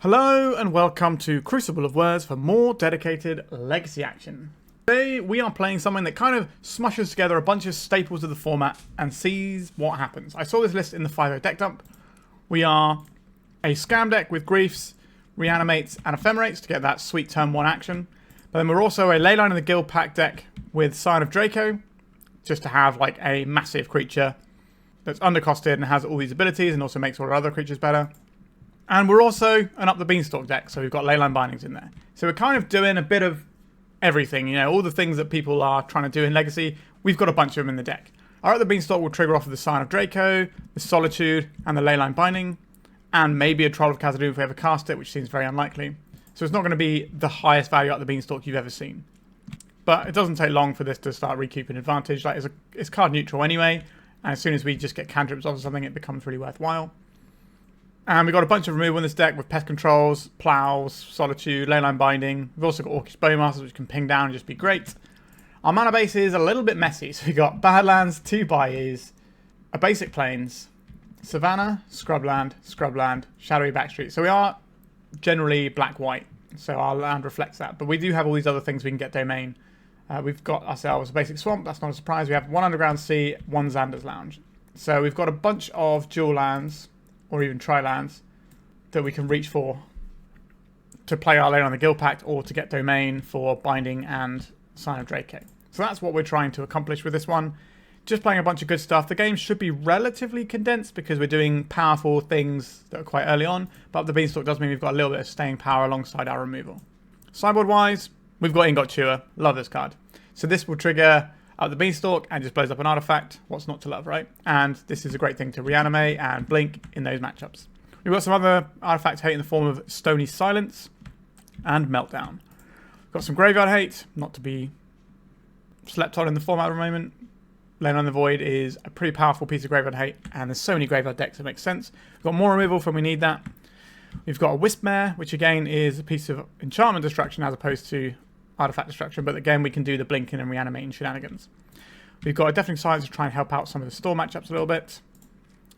Hello and welcome to Crucible of Words for more dedicated legacy action. Today we are playing something that kind of smushes together a bunch of staples of the format and sees what happens. I saw this list in the 5.0 deck dump. We are a scam deck with griefs, reanimates and ephemerates to get that sweet turn 1 action. But then we're also a Leyline in the Guildpact deck with Scion of Draco, just to have like a massive creature that's undercosted and has all these abilities and also makes all our other creatures better. And we're also an Up the Beanstalk deck, so we've got Leyline Bindings in there. So we're kind of doing a bit of everything, you know, all the things that people are trying to do in Legacy, we've got a bunch of them in the deck. Our Up the Beanstalk will trigger off of the Scion of Draco, the Solitude, and the Leyline Binding, and maybe a Troll of Khazad-dum if we ever cast it, which seems very unlikely. So it's not going to be the highest value Up the Beanstalk you've ever seen. But it doesn't take long for this to start recouping advantage. Like it's card neutral anyway, and as soon as we just get cantrips off of something, it becomes really worthwhile. And we've got a bunch of removal in this deck with Pest Controls, Plows, Solitude, Leyline Binding. We've also got Orcish Bowmasters, which can ping down and just be great. Our mana base is a little bit messy. So we've got Badlands, 2 Bayous, a basic Plains, Savannah, Scrubland, Shadowy Backstreet. So we are generally black-white, so our land reflects that. But we do have all these other things we can get domain. We've got ourselves a basic Swamp, that's not a surprise. We have 1 Underground Sea, 1 Xander's Lounge. So we've got a bunch of dual lands, or even tri-lands, that we can reach for to play our lane on the Guildpact or to get domain for Binding and Scion of Draco. So that's what we're trying to accomplish with this one. Just playing a bunch of good stuff. The game should be relatively condensed because we're doing powerful things that are quite early on, but the Beanstalk does mean we've got a little bit of staying power alongside our removal. Sideboard-wise, we've got Ingot Chewer. Love this card. So this will trigger Up the Beanstalk and just blows up an artifact. What's not to love, right? And this is a great thing to reanimate and blink in those matchups. We've got some other artifacts hate in the form of Stony Silence and Meltdown. Got some graveyard hate, not to be slept on in the format at the moment. Leyline in the Void is a pretty powerful piece of graveyard hate, and there's so many graveyard decks that make sense. We've got more removal when we need that. We've got a Wispmare, which again is a piece of enchantment destruction as opposed to artifact destruction, but again we can do the blinking and reanimating shenanigans. We've got a Deafening Silence to try and help out some of the store matchups a little bit,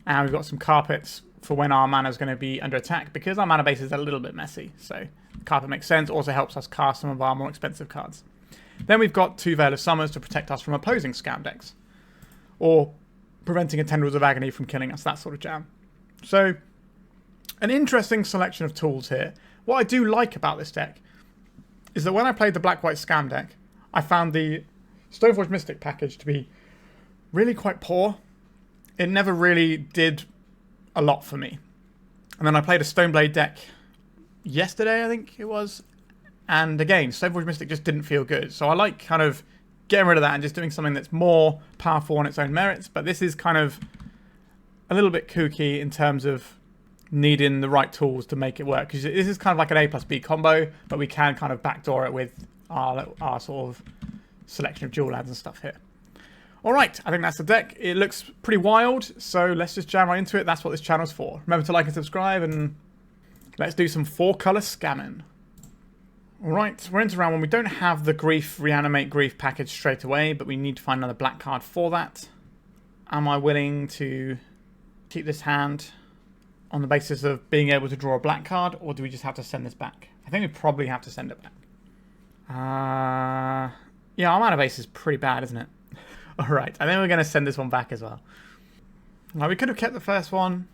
and we've got some carpets for when our mana is going to be under attack because our mana base is a little bit messy, so the carpet makes sense. Also helps us cast some of our more expensive cards. Then we've got 2 Veil of Summers to protect us from opposing scam decks or preventing a Tendrils of Agony from killing us, that sort of jam. So an interesting selection of tools here. What I do like about this deck is that when I played the black-white scam deck, I found the Stoneforge Mystic package to be really quite poor. It never really did a lot for me. And then I played a Stoneblade deck yesterday, I think it was. And again, Stoneforge Mystic just didn't feel good. So I like kind of getting rid of that and just doing something that's more powerful on its own merits. But this is kind of a little bit kooky in terms of needing the right tools to make it work, because this is kind of like an A plus B combo, but we can kind of backdoor it with our sort of selection of dual lands and stuff here. Alright, I think that's the deck. It looks pretty wild, so let's just jam right into it. That's what this channel's for. Remember to like and subscribe, and let's do some Foru Colour Scamming. Alright, we're into round 1. We don't have the Grief, Reanimate Grief package straight away, but we need to find another black card for that. Am I willing to keep this hand on the basis of being able to draw a black card, or do we just have to send this back? I think we probably have to send it back. Yeah, our mana base is pretty bad, isn't it? Alright, I think we're going to send this one back as well. Well, we could have kept the first one,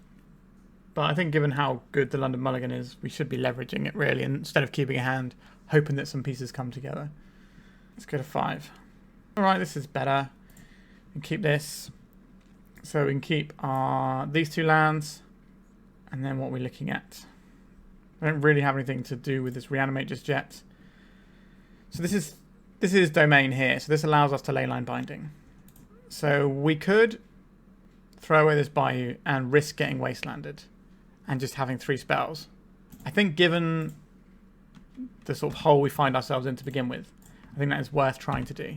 but I think given how good the London Mulligan is, we should be leveraging it really, instead of keeping a hand, hoping that some pieces come together. Let's go to 5. Alright, this is better. We can keep this. So we can keep these 2 lands. And then what we're looking at. I don't really have anything to do with this reanimate just yet. So this is domain here. So this allows us to Leyline Binding. So we could throw away this Bayou and risk getting wastelanded and just having 3 spells. I think given the sort of hole we find ourselves in to begin with, I think that is worth trying to do.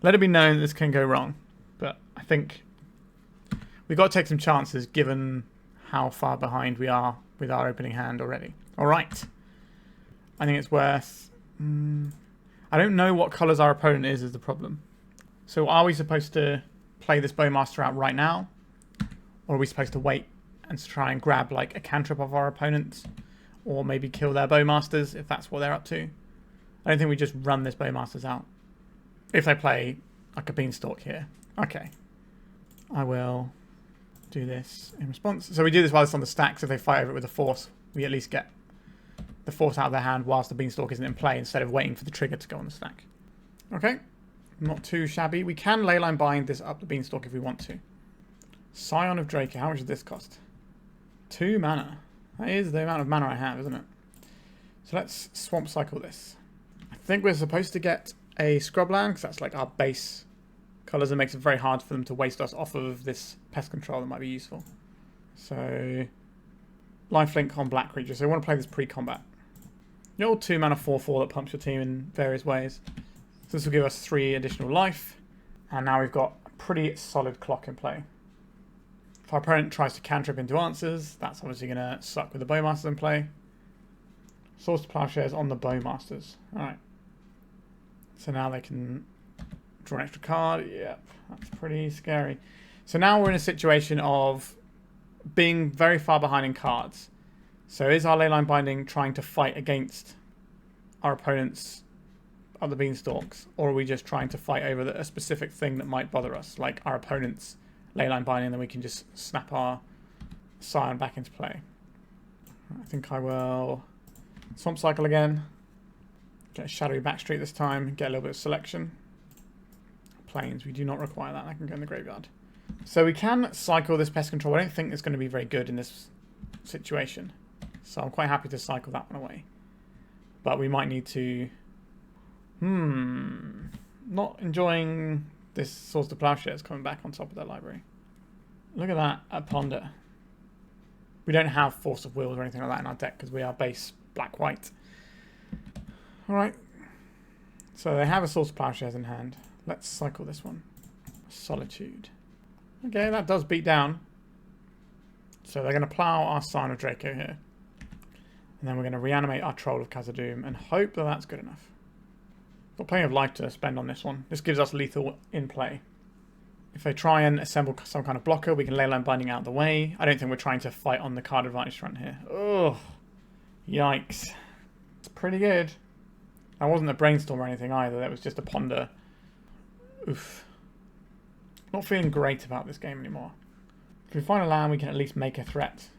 Let it be known that this can go wrong, but I think we've got to take some chances given how far behind we are with our opening hand already. Alright. I think it's worth... I don't know what colours our opponent is the problem. So are we supposed to play this Bowmaster out right now? Or are we supposed to wait and try and grab like a cantrip of our opponent? Or maybe kill their Bowmasters if that's what they're up to. I don't think we just run this Bowmasters out. If they play like a Beanstalk here. Okay. I will do this in response. So we do this while it's on the stack, so if they fight over it with a Force, we at least get the Force out of their hand whilst the Beanstalk isn't in play, instead of waiting for the trigger to go on the stack. Okay. Not too shabby. We can Leyline Bind this Up the Beanstalk if we want to. Scion of Draco. How much does this cost? 2 mana. That is the amount of mana I have, isn't it? So let's Swamp Cycle this. I think we're supposed to get a Scrubland, because that's like our base colours, and makes it very hard for them to waste us off of this Pest Control that might be useful. So, lifelink on black creatures. So we want to play this pre-combat. The old 2 mana 4/4 that pumps your team in various ways. So this will give us 3 additional life. And now we've got a pretty solid clock in play. If our opponent tries to cantrip into answers, that's obviously going to suck with the Bowmasters in play. Source to Plowshares on the Bowmasters. Alright. So now they can draw an extra card. Yep, that's pretty scary. So now we're in a situation of being very far behind in cards. So is our Leyline Binding trying to fight against our opponent's other Beanstalks? Or are we just trying to fight over a specific thing that might bother us? Like our opponent's Leyline Binding, then we can just snap our Scion back into play. I think I will Swamp Cycle again. Get a Shadowy Backstreet this time. Get a little bit of selection. Plains, we do not require that. I can go in the graveyard. So we can cycle this Pest Control. I don't think it's going to be very good in this situation. So I'm quite happy to cycle that one away. But we might need to... Not enjoying this Source to Plowshares coming back on top of their library. Look at that, at Ponder. We don't have Force of Wills or anything like that in our deck because we are base black-white. Alright. So they have a Source of Plowshares in hand. Let's cycle this one. Solitude. Okay, that does beat down. So they're going to plow our Scion of Draco here. And then we're going to reanimate our Troll of Khazad-dum and hope that that's good enough. Got plenty of life to spend on this one. This gives us lethal in play. If they try and assemble some kind of blocker, we can Leyline Binding out of the way. I don't think we're trying to fight on the card advantage front here. Ugh. Yikes. It's pretty good. That wasn't a Brainstorm or anything either. That was just a Ponder. Oof. Not feeling great about this game anymore. If we find a land, we can at least make a threat.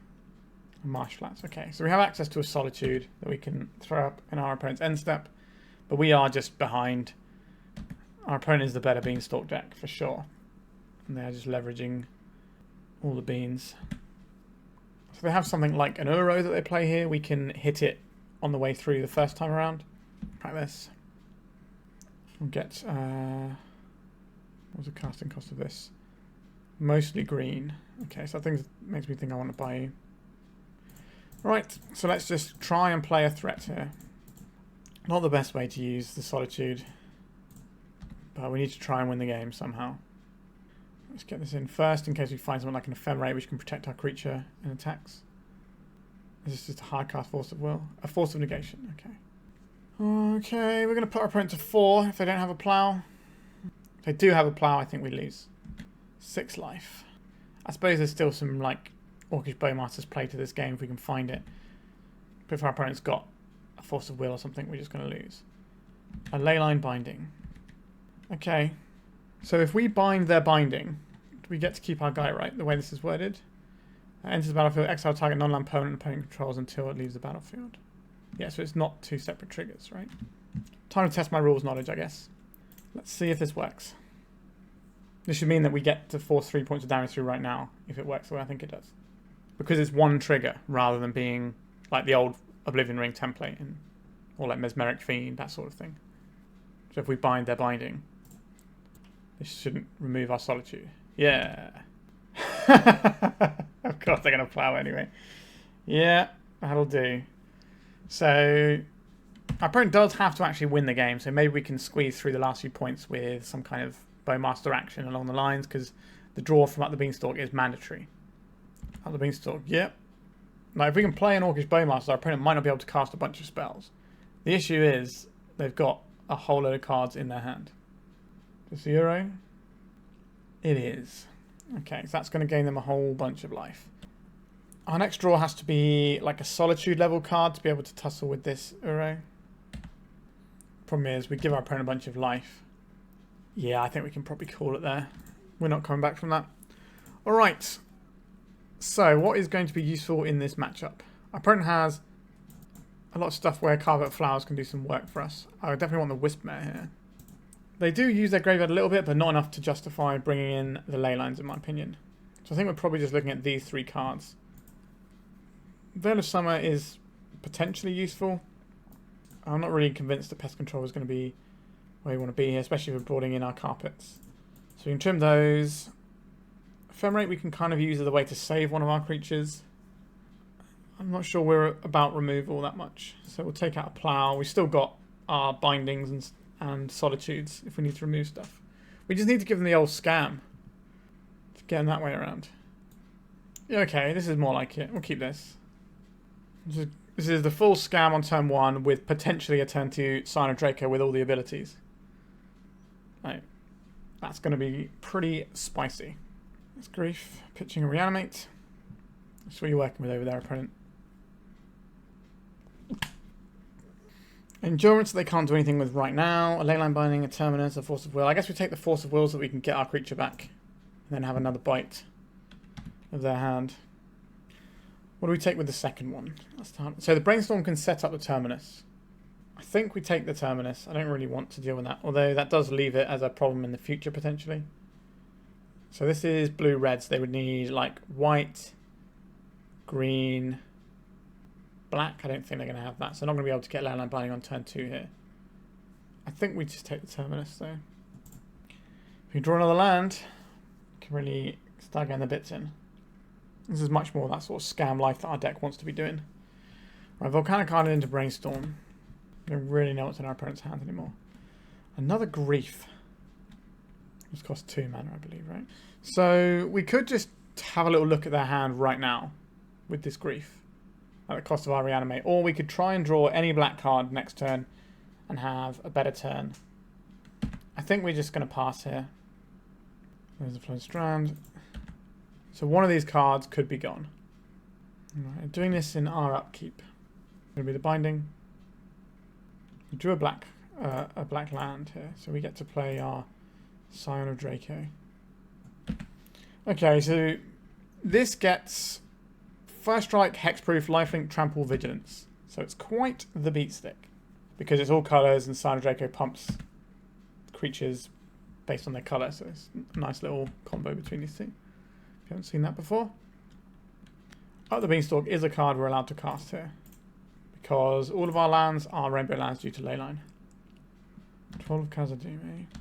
Marsh Flats. Okay, so we have access to a Solitude that we can throw up in our opponent's end step. But we are just behind. Our opponent is the better Beanstalk deck, for sure. And they're just leveraging all the beans. So they have something like an Uro that they play here. We can hit it on the way through the first time around. Like this. We'll get... what's the casting cost of this? Mostly green. Okay, so that makes me think I want to buy you. Right, so let's just try and play a threat here. Not the best way to use the Solitude, but we need to try and win the game somehow. Let's get this in first in case we find something like an Ephemerate which can protect our creature in attacks. This is just a hard cast Force of Will. A Force of Negation, okay. Okay, we're going to put our opponent to 4 if they don't have a plow. If they do have a plow, I think we lose. 6 life. I suppose there's still some like Orcish Bowmasters play to this game if we can find it. But if our opponent's got a Force of Will or something, we're just going to lose. A Leyline Binding. Okay. So if we bind their binding, do we get to keep our guy, right? The way this is worded. Enters the battlefield, exile target non-land opponent controls until it leaves the battlefield. Yeah, so it's not 2 separate triggers, right? Time to test my rules knowledge, I guess. Let's see if this works. This should mean that we get to force 3 points of damage through right now, if it works the way I think it does. Because it's one trigger, rather than being like the old Oblivion Ring template, or like Mesmeric Fiend, that sort of thing. So if we bind their binding, this shouldn't remove our Solitude. Yeah. Of course they're going to plow anyway. Yeah, that'll do. So our opponent does have to actually win the game, so maybe we can squeeze through the last few points with some kind of Bowmaster action along the lines, because the draw from Up the Beanstalk is mandatory. Up the Beanstalk, yep. Now if we can play an Orcish Bowmaster, our opponent might not be able to cast a bunch of spells. The issue is they've got a whole load of cards in their hand. Is the Euro? It is. Okay, so that's going to gain them a whole bunch of life. Our next draw has to be like a Solitude level card to be able to tussle with this Uro. Problem is, we give our opponent a bunch of life. Yeah, I think we can probably call it there. We're not coming back from that. Alright. So, what is going to be useful in this matchup? Our opponent has a lot of stuff where Carpet Flowers can do some work for us. I definitely want the Wispmare here. They do use their graveyard a little bit, but not enough to justify bringing in the Leylines, in my opinion. So I think we're probably just looking at these three cards. Veil of Summer is potentially useful. I'm not really convinced that Pest Control is going to be where we want to be here, especially if we're broadening in our carpets. So we can trim those. Ephemerate we can kind of use as a way to save one of our creatures. I'm not sure we're about removal that much. So we'll take out a Plow. We've still got our Bindings and Solitudes if we need to remove stuff. We just need to give them the old scam. To get them that way around. Yeah, okay, this is more like it. We'll keep this. This is the full scam on turn 1 with potentially a turn 2 Scion of Draco with all the abilities. Right. That's going to be pretty spicy. That's Grief. Pitching a Reanimate. That's what you're working with over there, opponent. Endurance they can't do anything with right now. A Leyline Binding, a Terminus, a Force of Will. I guess we take the Force of Will so that we can get our creature back. And then have another bite of their hand. What do we take with the second one? So the Brainstorm can set up the Terminus. I think we take the Terminus. I don't really want to deal with that. Although that does leave it as a problem in the future potentially. So this is blue-reds. They would need like white, green, black. I don't think they're going to have that. So I'm not going to be able to get Leyline Binding on turn 2 here. I think we just take the Terminus though. If we draw another land, we can really start getting the bits in. This is much more that sort of scam life that our deck wants to be doing. Right, Volcanic Island into Brainstorm. We don't really know what's in our opponent's hand anymore. Another Grief. This costs 2 mana, I believe, right? So we could just have a little look at their hand right now with this Grief at the cost of our Reanimate. Or we could try and draw any black card next turn and have a better turn. I think we're just going to pass here. There's a Flow Strand. So one of these cards could be gone. Right, doing this in our upkeep. Going to be the Binding. We drew a black land here, so we get to play our Scion of Draco. Okay, so this gets First Strike, Hexproof, Lifelink, Trample, Vigilance. So it's quite the beatstick because it's all colours and Scion of Draco pumps creatures based on their colour. So it's a nice little combo between these two. If you haven't seen that before. Up the Beanstalk is a card we're allowed to cast here. Because all of our lands are rainbow lands due to Leyline. Troll of Khazad-dum, eh?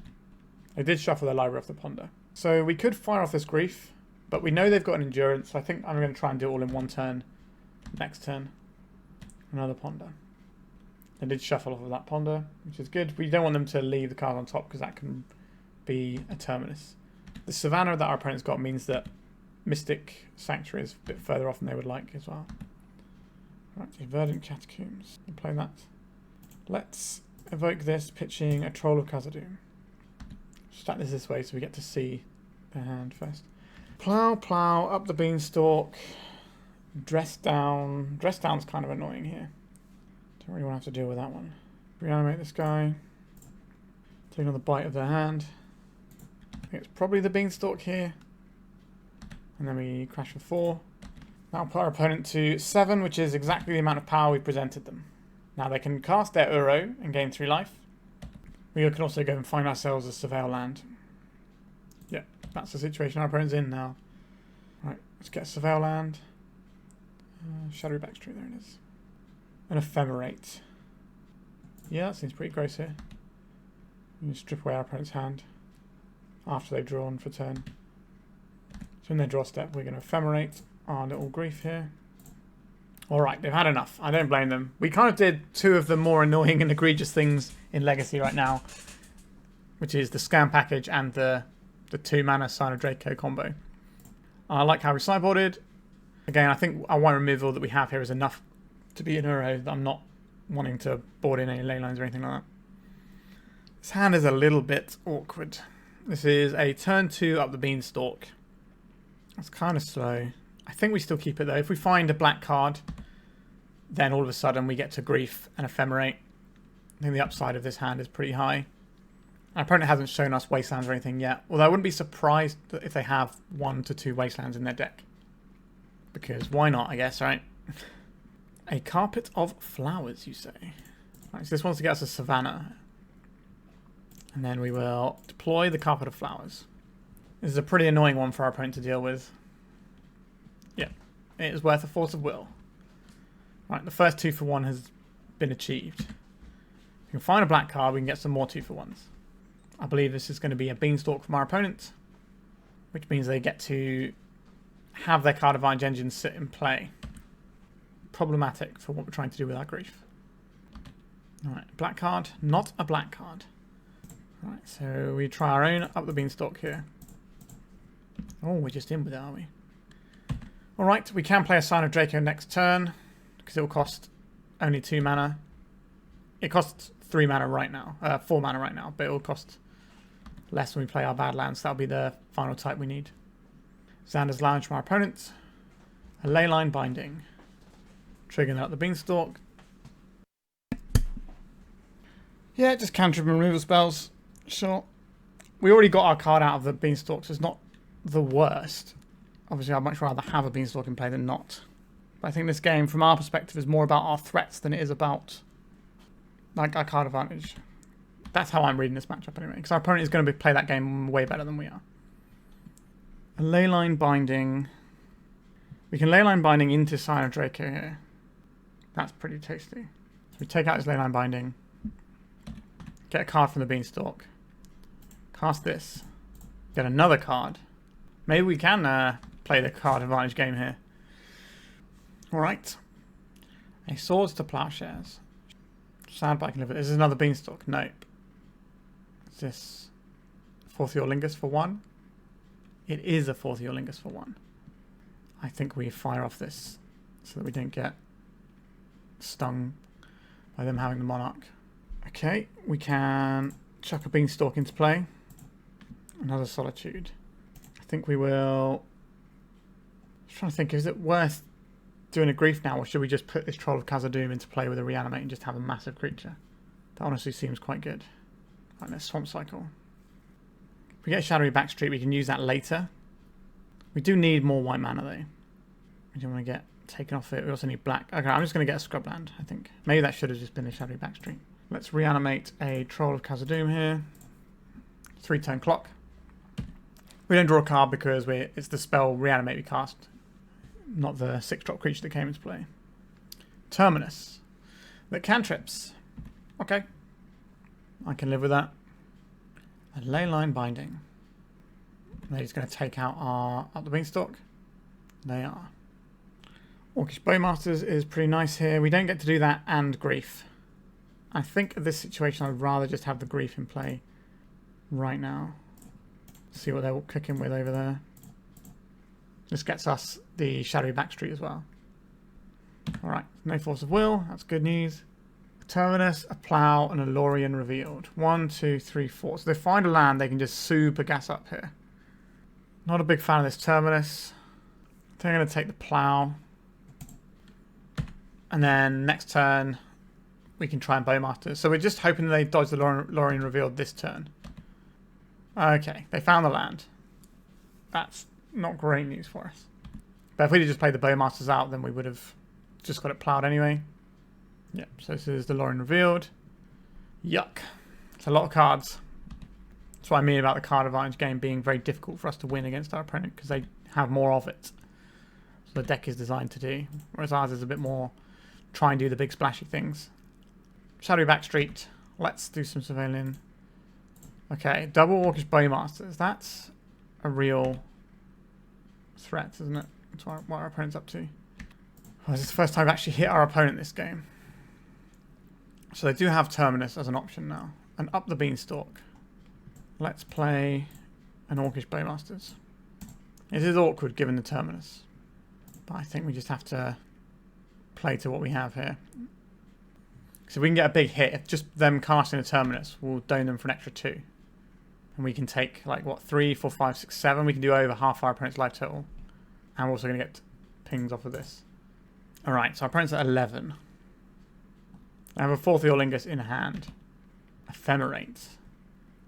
They did shuffle their library off the ponder. So we could fire off this Grief. But we know they've got an Endurance. So I think I'm going to try and do it all in one turn. Next turn. Another ponder. They did shuffle off of that ponder, which is good. We don't want them to leave the card on top because that can be a Terminus. The Savannah that our opponent's got means that Mystic Sanctuary is a bit further off than they would like as well. Right, so Verdant Catacombs. We'll play that. Let's evoke this, pitching a Troll of Khazad-dum. Stack this way so we get to see their hand first. Plow, up the Beanstalk. Dress down. Dress down's kind of annoying here. Don't really want to have to deal with that one. Reanimate this guy. Take another bite of their hand. I think it's probably the Beanstalk here. And then we crash for 4. That'll put our opponent to 7, which is exactly the amount of power we presented them. Now they can cast their Uro and gain 3 life. We can also go and find ourselves a Surveil land. Yeah, that's the situation our opponent's in now. Right, let's get a Surveil land. Shadowy Backstreet, there it is. An Ephemerate. Yeah, that seems pretty gross here. We can strip away our opponent's hand after they've drawn for turn. So in their draw step, we're going to Ephemerate our little Grief here. Alright, they've had enough. I don't blame them. We kind of did 2 of the more annoying and egregious things in Legacy right now, which is the Scam package and the 2-mana Scion of Draco combo. I like how we sideboarded. Again, I think our one removal that we have here is enough to be an Uro that I'm not wanting to board in any Leylines or anything like that. This hand is a little bit awkward. This is a turn 2 up the Beanstalk. That's kind of slow. I think we still keep it though. If we find a black card, then all of a sudden we get to Grief and Ephemerate. I think the upside of this hand is pretty high. Our opponent hasn't shown us Wastelands or anything yet. Although I wouldn't be surprised if they have 1 to 2 Wastelands in their deck. Because why not, I guess, right? A Carpet of Flowers, you say? Right, so this wants to get us a Savannah. And then we will deploy the Carpet of Flowers. This is a pretty annoying one for our opponent to deal with. Yeah, it is worth a Force of Will. Right, the first 2 for 1 has been achieved. If we can find a black card, we can get some more 2 for 1s. I believe this is going to be a Beanstalk from our opponent, which means they get to have their Card Advantage engine sit in play. Problematic for what we're trying to do with our Grief. Alright, black card, not a black card. Alright, so we try our own Up the Beanstalk here. Oh, we're just in with it, are we? Alright, we can play a Scion of Draco next turn, because it will cost only 2 mana. It costs 3 mana right now, 4 mana right now, but it will cost less when we play our Badlands. That'll be the final type we need. Xander's Lounge from our opponent. A Leyline Binding. Triggering out the Beanstalk. Yeah, just cantrip and removal spells. Sure. We already got our card out of the Beanstalk, so it's not the worst. Obviously, I'd much rather have a Beanstalk in play than not. But I think this game, from our perspective, is more about our threats than it is about like our card advantage. That's how I'm reading this matchup anyway, because our opponent is going to play that game way better than we are. A Leyline Binding. We can Leyline Binding into Scion of Draco here. That's pretty tasty. So we take out his Leyline Binding. Get a card from the Beanstalk. Cast this. Get another card. Maybe we can play the card advantage game here. Alright. A Swords to Plowshares. Sad, but I can live with it. This is another Beanstalk. Nope. Is this 4th Eorlingus for 1? It is a 4th Eorlingus for 1. I think we fire off this so that we don't get stung by them having the Monarch. Okay, we can chuck a Beanstalk into play. Another Solitude. I think we will... I'm trying to think, is it worth doing a Grief now, or should we just put this Troll of Khazad-dum into play with a Reanimate and just have a massive creature? That honestly seems quite good. Right, let's Swamp Cycle. If we get a Shadowy Backstreet, we can use that later. We do need more white mana though. We don't want to get taken off it. We also need black. Okay, I'm just going to get a Scrubland, I think. Maybe that should have just been a Shadowy Backstreet. Let's Reanimate a Troll of Khazad-dum here. 3-turn clock. We don't draw a card because it's the spell Reanimate we cast, not the 6-drop creature that came into play. Terminus. The cantrips. Okay. I can live with that. A Leyline Binding. They're just going to take out our Up the Beanstalk. They are. Orcish Bowmasters is pretty nice here. We don't get to do that and Grief. I think in this situation I'd rather just have the Grief in play right now. See what they're cooking with over there. This gets us the Shadowy Backstreet as well. Alright, no Force of Will. That's good news. A Terminus, a Plow, and a Lorien revealed. 1, 2, 3, 4. So they find a land, they can just super gas up here. Not a big fan of this Terminus. They're going to take the Plow. And then next turn, we can try and Bowmasters. So we're just hoping they dodge the Lorien revealed this turn. Okay, they found the land. That's not great news for us. But if we had just played the Bowmasters out, then we would have just got it plowed anyway. Yep, so this is the Lorien revealed. Yuck. It's a lot of cards. That's what I mean about the card advantage game being very difficult for us to win against our opponent, because they have more of it. So the deck is designed to do. Whereas ours is a bit more try and do the big splashy things. Shadowy Backstreet. Let's do some surveilling. Okay, double Orcish Bowmasters. That's a real threat, isn't it? That's what our opponent's up to. Oh, this is the first time I've actually hit our opponent this game. So they do have Terminus as an option now. And Up the Beanstalk. Let's play an Orcish Bowmasters. This is awkward given the Terminus. But I think we just have to play to what we have here. So if we can get a big hit, if just them casting a Terminus, we'll dome them for an extra 2. And we can take, like, what, 3, 4, 5, 6, 7. We can do over half our opponent's life total. And we're also going to get pings off of this. Alright, so our opponent's at 11. I have a 4th Eorlingus in hand. Ephemerate.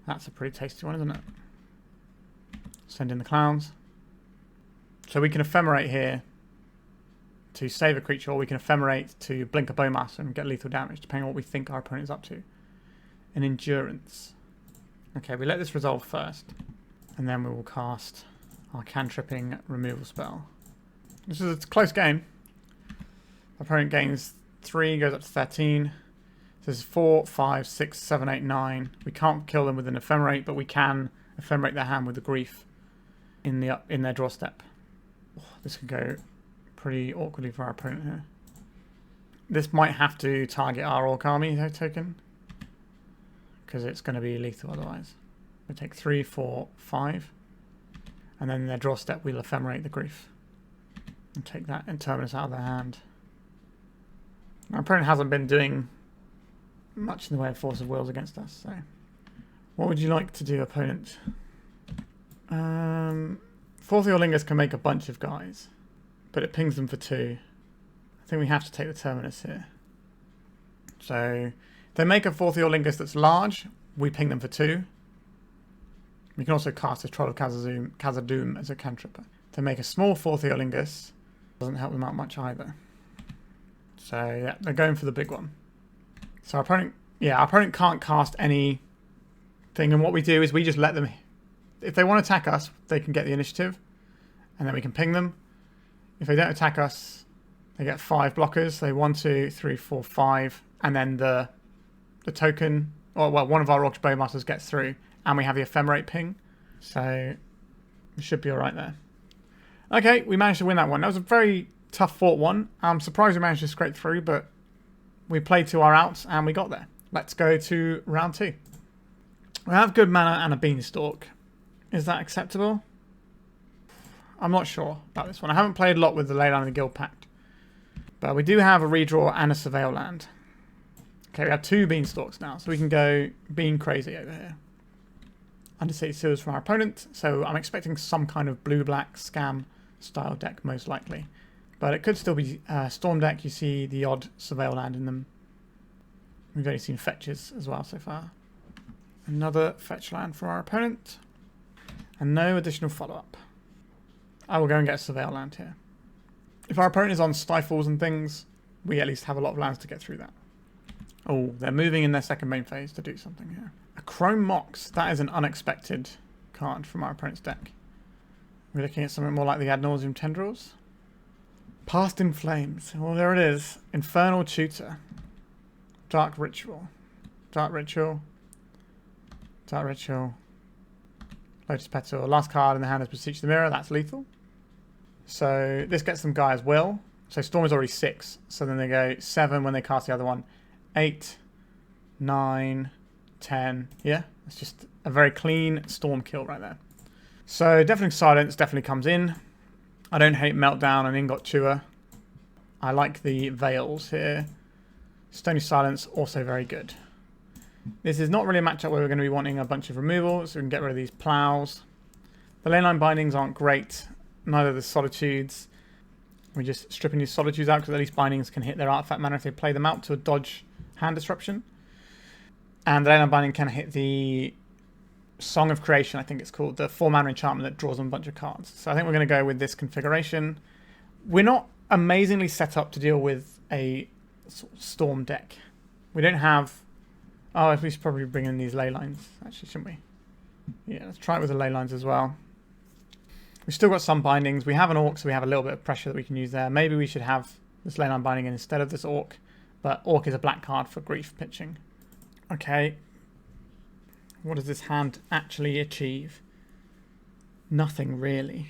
That's a pretty tasty one, isn't it? Send in the clowns. So we can Ephemerate here to save a creature, or we can Ephemerate to blink a Bowmaster and get lethal damage, depending on what we think our opponent is up to. An Endurance. Okay, we let this resolve first, and then we will cast our cantripping removal spell. This is a close game. Our opponent gains 3, goes up to 13. This is 4, 5, 6, 7, 8, 9. We can't kill them with an Ephemerate, but we can Ephemerate their hand with the Grief in their draw step. Oh, this could go pretty awkwardly for our opponent here. This might have to target our Orc Army token, because it's going to be lethal otherwise. We take 3, 4, 5, and then in their draw step we'll Ephemerate the Grief and take that Interminus out of their hand. Our opponent hasn't been doing much in the way of Force of Wills against us, so what would you like to do, opponent? 4th Eorlingus can make a bunch of guys, but it pings them for 2. I think we have to take the Terminus here. So if they make a 4th Eorlingus that's large, we ping them for 2. We can also cast a Troll of Khazad-dum as a cantripper. To make a small 4th Eorlingus doesn't help them out much either. So yeah, they're going for the big one. So our opponent can't cast anything, and what we do is we just let them. If they want to attack us, they can get the initiative, and then we can ping them. If they don't attack us, they get 5 blockers. So 1, 2, 3, 4, 5, and then the token, or well, one of our Orcish Bowmasters gets through, and we have the Ephemerate ping. So we should be all right there. Okay, we managed to win that one. That was a very tough fought one. I'm surprised we managed to scrape through, but we played to our outs and we got there. Let's go to round 2. We have good mana and a Beanstalk. Is that acceptable? I'm not sure about this one. I haven't played a lot with the Leyline and the Guildpact, but we do have a redraw and a Surveil land. Okay, we have 2 Beanstalks now, so we can go bean crazy over here. Undercity Sewers from our opponent, so I'm expecting some kind of blue-black scam style deck most likely. But it could still be Storm deck. You see the odd Surveil land in them. We've only seen fetches as well so far. Another fetch land for our opponent. And no additional follow-up. I will go and get a Surveil land here. If our opponent is on Stifles and things, we at least have a lot of lands to get through that. Oh, they're moving in their second main phase to do something here. A Chrome Mox. That is an unexpected card from our opponent's deck. We're looking at something more like the Ad Nauseam Tendrils. Past in Flames. Well, there it is. Infernal Tutor. Dark Ritual. Dark Ritual. Dark Ritual. Lotus Petal. Last card in the hand is Beseech the Mirror. That's lethal. So this gets them Guy as Will. So Storm is already 6. So then they go 7 when they cast the other one. 8, 9, 10. Yeah, it's just a very clean Storm kill right there. So Deafening Silence definitely comes in. I don't hate Meltdown and Ingot Chewer. I like the Veils here. Stony Silence, also very good. This is not really a matchup where we're going to be wanting a bunch of removal, so we can get rid of these plows. The Leyline Bindings aren't great, neither the Solitudes. We're just stripping these Solitudes out because at least Bindings can hit their artifact mana if they play them out to dodge hand disruption. And the Leyline Binding can hit the Song of Creation, I think it's called, the 4-mana enchantment that draws them a bunch of cards. So I think we're going to go with this configuration. We're not amazingly set up to deal with a Storm deck. We don't have... Oh, we should probably bring in these ley lines, actually, shouldn't we? Yeah, let's try it with the ley lines as well. We've still got some bindings. We have an Orc, so we have a little bit of pressure that we can use there. Maybe we should have this Leyline Binding in instead of this Orc. But Orc is a black card for grief pitching. Okay. What does this hand actually achieve? Nothing, really.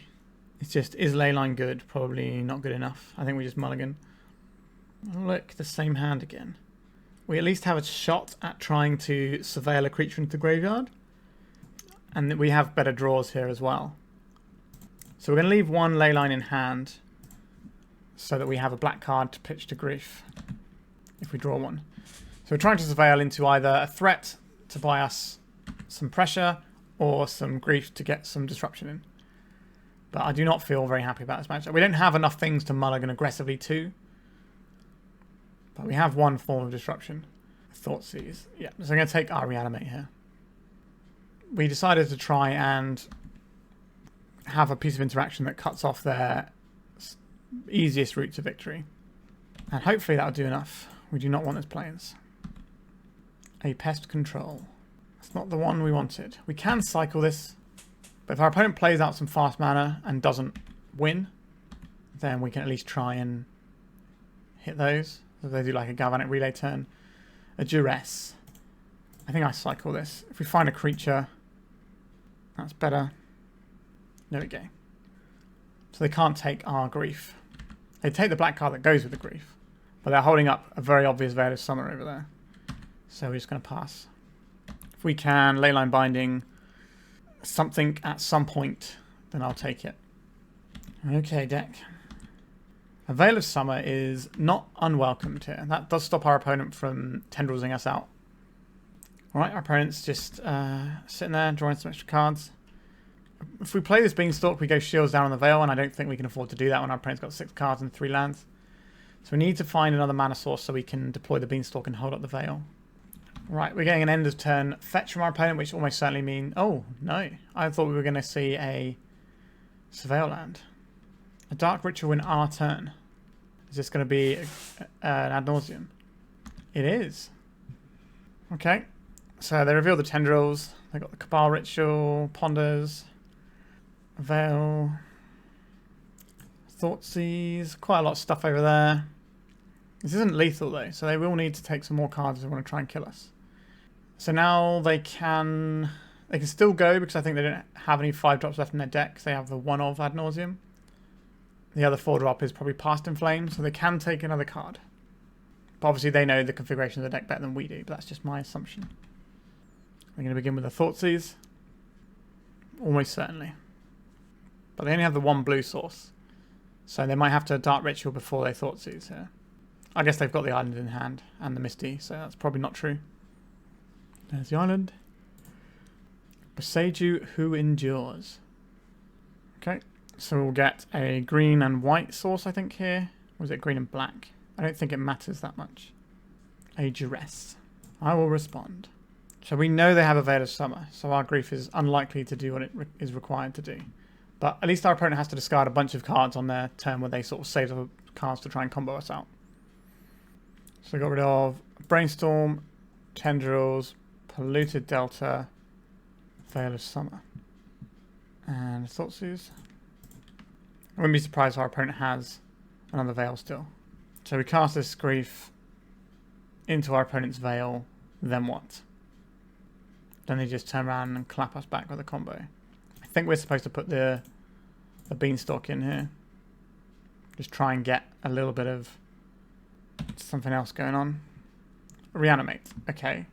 It's just, is Leyline good? Probably not good enough. I think we just mulligan. Look, the same hand again. We at least have a shot at trying to surveil a creature into the graveyard. And we have better draws here as well. So we're going to leave one Leyline in hand so that we have a black card to pitch to grief if we draw one. So we're trying to surveil into either a threat to buy us some pressure or some grief to get some disruption in. But I do not feel very happy about this matchup. We don't have enough things to mulligan aggressively too. But we have one form of disruption. Thoughtseize. Yeah, so I'm going to take our Reanimate here. We decided to try and have a piece of interaction that cuts off their easiest route to victory. And hopefully that'll do enough. We do not want this planes. A Pest Control. That's not the one we wanted. We can cycle this. But if our opponent plays out some fast mana and doesn't win, then we can at least try and hit those. So they do like a Galvanic Relay turn. A Duress. I think I cycle this. If we find a creature, that's better. There we go. So they can't take our Grief. They take the black card that goes with the Grief. But they're holding up a very obvious Veil of Summer over there. So we're just going to pass. If we can, Leyline Binding something at some point, then I'll take it. Okay, deck. A Veil of Summer is not unwelcomed here. That does stop our opponent from tendrilsing us out. Alright, our opponent's just sitting there, drawing some extra cards. If we play this Beanstalk, we go shields down on the Veil, and I don't think we can afford to do that when our opponent's got 6 cards and 3 lands. So we need to find another mana source so we can deploy the Beanstalk and hold up the Veil. Right, we're getting an end of turn fetch from our opponent, which almost certainly means... Oh, no. I thought we were going to see a Surveil land. A Dark Ritual in our turn. Is this going to be an ad nauseam? It is. Okay. So they reveal the tendrils. They got the Cabal Ritual, Ponders, Veil, Thoughtseize. Quite a lot of stuff over there. This isn't lethal though, so they will need to take some more cards if they want to try and kill us. So now they can still go because I think they don't have any 5-drops left in their deck. They have the one of ad nauseam. The other 4-drop is probably Past in Flame, so they can take another card. But obviously they know the configuration of the deck better than we do, but that's just my assumption. We're going to begin with a Thoughtseize. Almost certainly. But they only have the one blue source. So they might have to Dark Ritual before they Thoughtseize here. I guess they've got the island in hand and the Misty, so that's probably not true. There's the island. Boseiju Who Endures. Okay, so we'll get a green and white source, I think, here. Or is it green and black? I don't think it matters that much. A Duress. I will respond. So we know they have a Veil of Summer, so our Grief is unlikely to do what it is required to do. But at least our opponent has to discard a bunch of cards on their turn where they sort of save up cards to try and combo us out. So we got rid of Brainstorm, Tendrils, Polluted Delta, Veil of Summer, and Thoughtseize. I wouldn't be surprised if our opponent has another Veil still. So we cast this Grief into our opponent's Veil, then what? Then they just turn around and clap us back with a combo. I think we're supposed to put the Beanstalk in here. Just try and get a little bit of something else going on. Reanimate. Okay.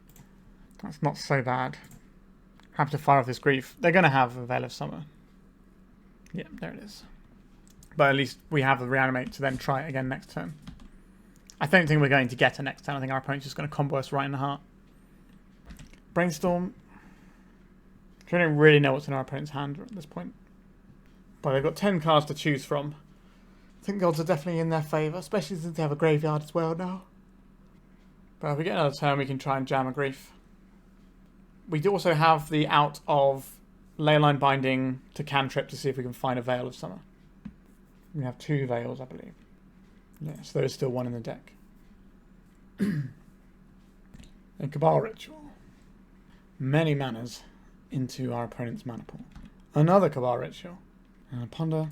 That's not so bad. Have to fire off this Grief. They're going to have a Veil of Summer. Yeah, there it is. But at least we have the Reanimate to then try it again next turn. I don't think we're going to get a next turn. I think our opponent's just going to combo us right in the heart. Brainstorm. We don't really know what's in our opponent's hand at this point. But they've got 10 cards to choose from. I think the odds are definitely in their favour, especially since they have a graveyard as well now. But if we get another turn, we can try and jam a Grief. We do also have the out of Leyline Binding to cantrip to see if we can find a Veil of Summer. We have 2 Veils, I believe. Yeah, so there is still one in the deck. A Cabal Ritual. Many manas into our opponent's mana pool. Another Cabal Ritual. And a Ponder.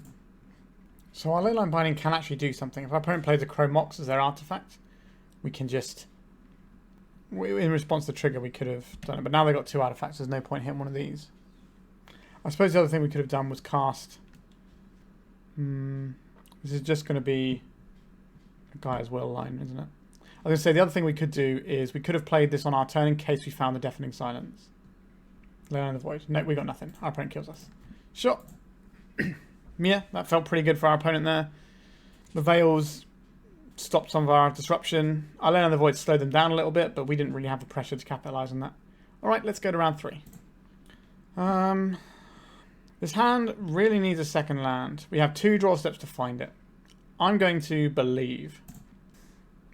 So our Leyline Binding can actually do something. If our opponent plays a Chrome Mox as their artifact, we can just... In response to trigger, we could have done it. But now they've got 2 artifacts. There's no point hitting one of these. I suppose the other thing we could have done was cast... this is just going to be a Gaia's Will line, isn't it? I was going to say, the other thing we could do is we could have played this on our turn in case we found the Deafening Silence. Leyline the Void. No, we got nothing. Our opponent kills us. Sure. Yeah, that felt pretty good for our opponent there. The Veils stopped some of our disruption. Our Leyline the Void slowed them down a little bit, but we didn't really have the pressure to capitalise on that. Alright, let's go to round 3. This hand really needs a second land. We have 2 draw steps to find it. I'm going to believe.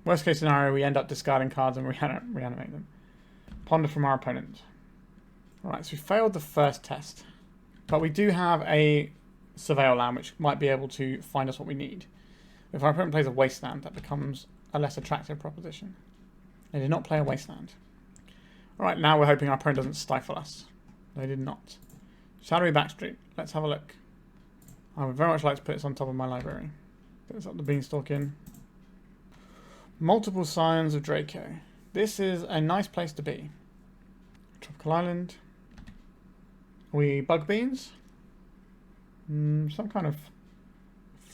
Worst case scenario, we end up discarding cards and reanimate them. Ponder from our opponent. Alright, so we failed the first test. But we do have a Surveil land, which might be able to find us what we need. If our opponent plays a Wasteland, that becomes a less attractive proposition. They did not play a Wasteland. Alright, now we're hoping our opponent doesn't stifle us. They did not. Shadowy Backstreet. Let's have a look. I would very much like to put this on top of my library. Put this up the Beanstalk in. Multiple Scions of Draco. This is a nice place to be. Tropical Island. Are we Bug Beans? Some kind of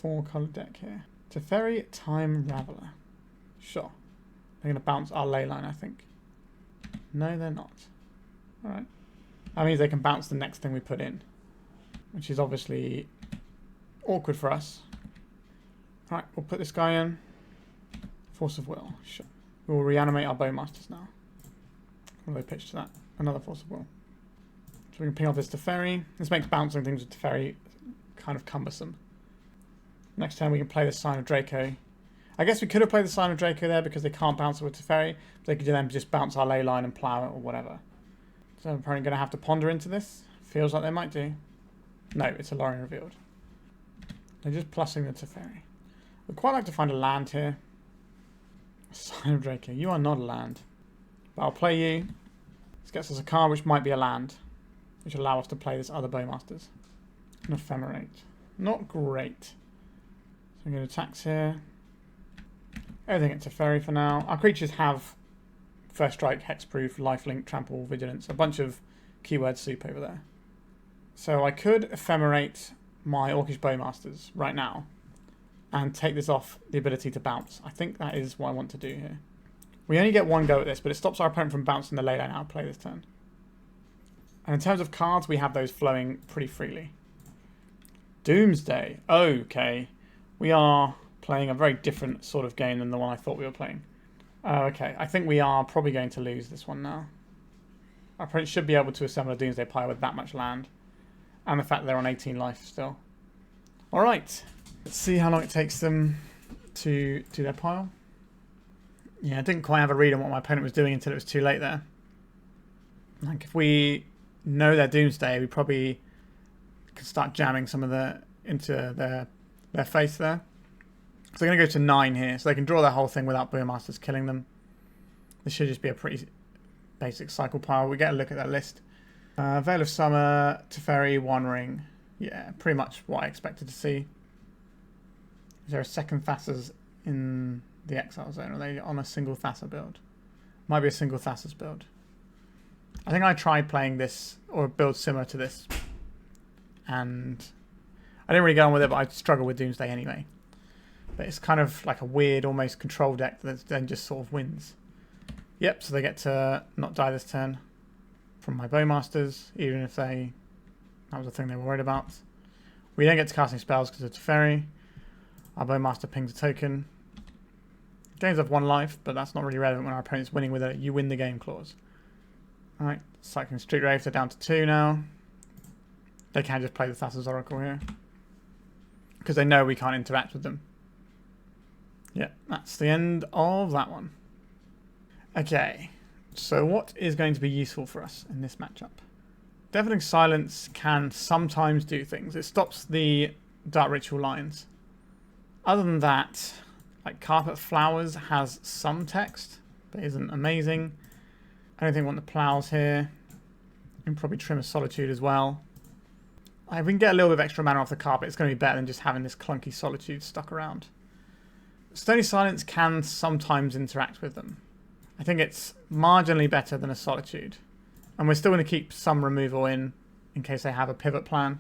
4-colour deck here. Teferi Time Raveler. Sure. They're going to bounce our Leyline, I think. No, they're not. Alright. That means they can bounce the next thing we put in. Which is obviously awkward for us. Alright, we'll put this guy in. Force of Will. Sure. We'll reanimate our Bowmasters now. What do they pitch to that? Another Force of Will. So we can ping off this Teferi. This makes bouncing things with Teferi kind of cumbersome. Next turn we can play the Scion of Draco. I guess we could have played the Scion of Draco there because they can't bounce it with Teferi. But they could then just bounce our Leyline and plow it or whatever. So I'm probably going to have to ponder into this. Feels like they might do. No, it's a Lorien Revealed. They're just plussing the Teferi. We'd quite like to find a land here. Scion of Draco, you are not a land. But I'll play you. This gets us a card which might be a land. Which will allow us to play this other Bowmasters. An Ephemerate. Not great. So I'm going to attacks here. Everything at Teferi for now. Our creatures have First Strike, Hexproof, Lifelink, Trample, Vigilance. A bunch of keyword soup over there. So I could Ephemerate my Orcish Bowmasters right now. And take this off the ability to bounce. I think that is what I want to do here. We only get 1 go at this, but it stops our opponent from bouncing the Leyline out of play this turn. And in terms of cards, we have those flowing pretty freely. Doomsday. Okay. We are playing a very different sort of game than the one I thought we were playing. Okay. I think we are probably going to lose this one now. Our opponent should be able to assemble a Doomsday Pyre with that much land. And the fact they're on 18 life still. Alright. Let's see how long it takes them to do their pile. Yeah, I didn't quite have a read on what my opponent was doing until it was too late there. Like, if we know their Doomsday, we probably could start jamming some of into their face there. So they're going to go to 9 here, so they can draw their whole thing without Bowmasters killing them. This should just be a pretty basic cycle pile. We get a look at that list. Veil of Summer, Teferi, One Ring. Yeah, pretty much what I expected to see. Is there a second Thassa's in the Exile Zone? Or are they on a single Thassa build? Might be a single Thassa's build. I think I tried playing this, or a build similar to this. And I didn't really go on with it, but I struggle with Doomsday anyway. But it's kind of like a weird, almost control deck that then just sort of wins. Yep, so they get to not die this turn from my Bowmasters, even if that was the thing they were worried about. We don't get to casting spells because of Teferi. Our Bowmaster pings a token. Games have 1 life, but that's not really relevant when our opponent's winning with a you win the game clause. Alright, Cycling Street Wraith, they're down to 2 now. They can just play the Thassa's Oracle here. Because they know we can't interact with them. Yeah, that's the end of that one. Okay, so what is going to be useful for us in this matchup? Deafening Silence can sometimes do things. It stops the Dark Ritual lines. Other than that, like Carpet Flowers has some text, but isn't amazing. I don't think I want the plows here. You can probably trim a Solitude as well. If we can get a little bit of extra mana off the carpet, it's going to be better than just having this clunky Solitude stuck around. Stony Silence can sometimes interact with them. I think it's marginally better than a Solitude. And we're still going to keep some removal in case they have a pivot plan.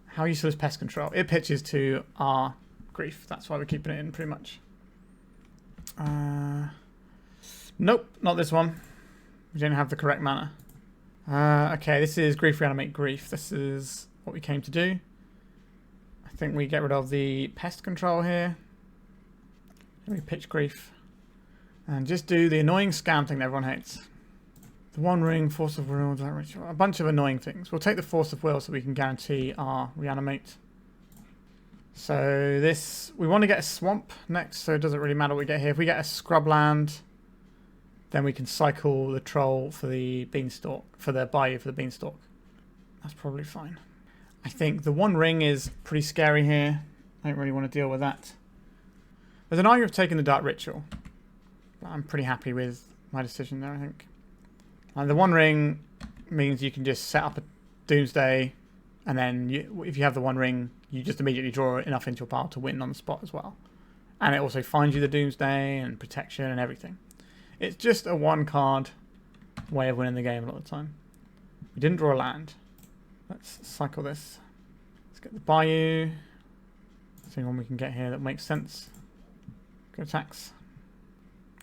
How useful is Pest Control? It pitches to our Grief. That's why we're keeping it in pretty much. Nope, not this one. We don't have the correct mana. Okay, this is Grief, Reanimate, Grief. This is what we came to do. I think we get rid of the Pest Control here. We pitch Grief. And just do the annoying scam thing that everyone hates. The One Ring, Force of Will, Dark Ritual. A bunch of annoying things. We'll take the Force of Will so we can guarantee our Reanimate. So this, we want to get a Swamp next, so it doesn't really matter what we get here. If we get a Scrubland, then we can cycle the Troll for the Beanstalk, for the Bayou for the Beanstalk. That's probably fine. I think the One Ring is pretty scary here. I don't really want to deal with that. There's an argument of taking the Dark Ritual. But I'm pretty happy with my decision there, I think. And the One Ring means you can just set up a Doomsday, and then if you have the One Ring, you just immediately draw enough into your pile to win on the spot as well. And it also finds you the Doomsday and protection and everything. It's just a one card way of winning the game a lot of the time. We didn't draw a land. Let's cycle this. Let's get the Bayou. See one we can get here that makes sense. Go attacks.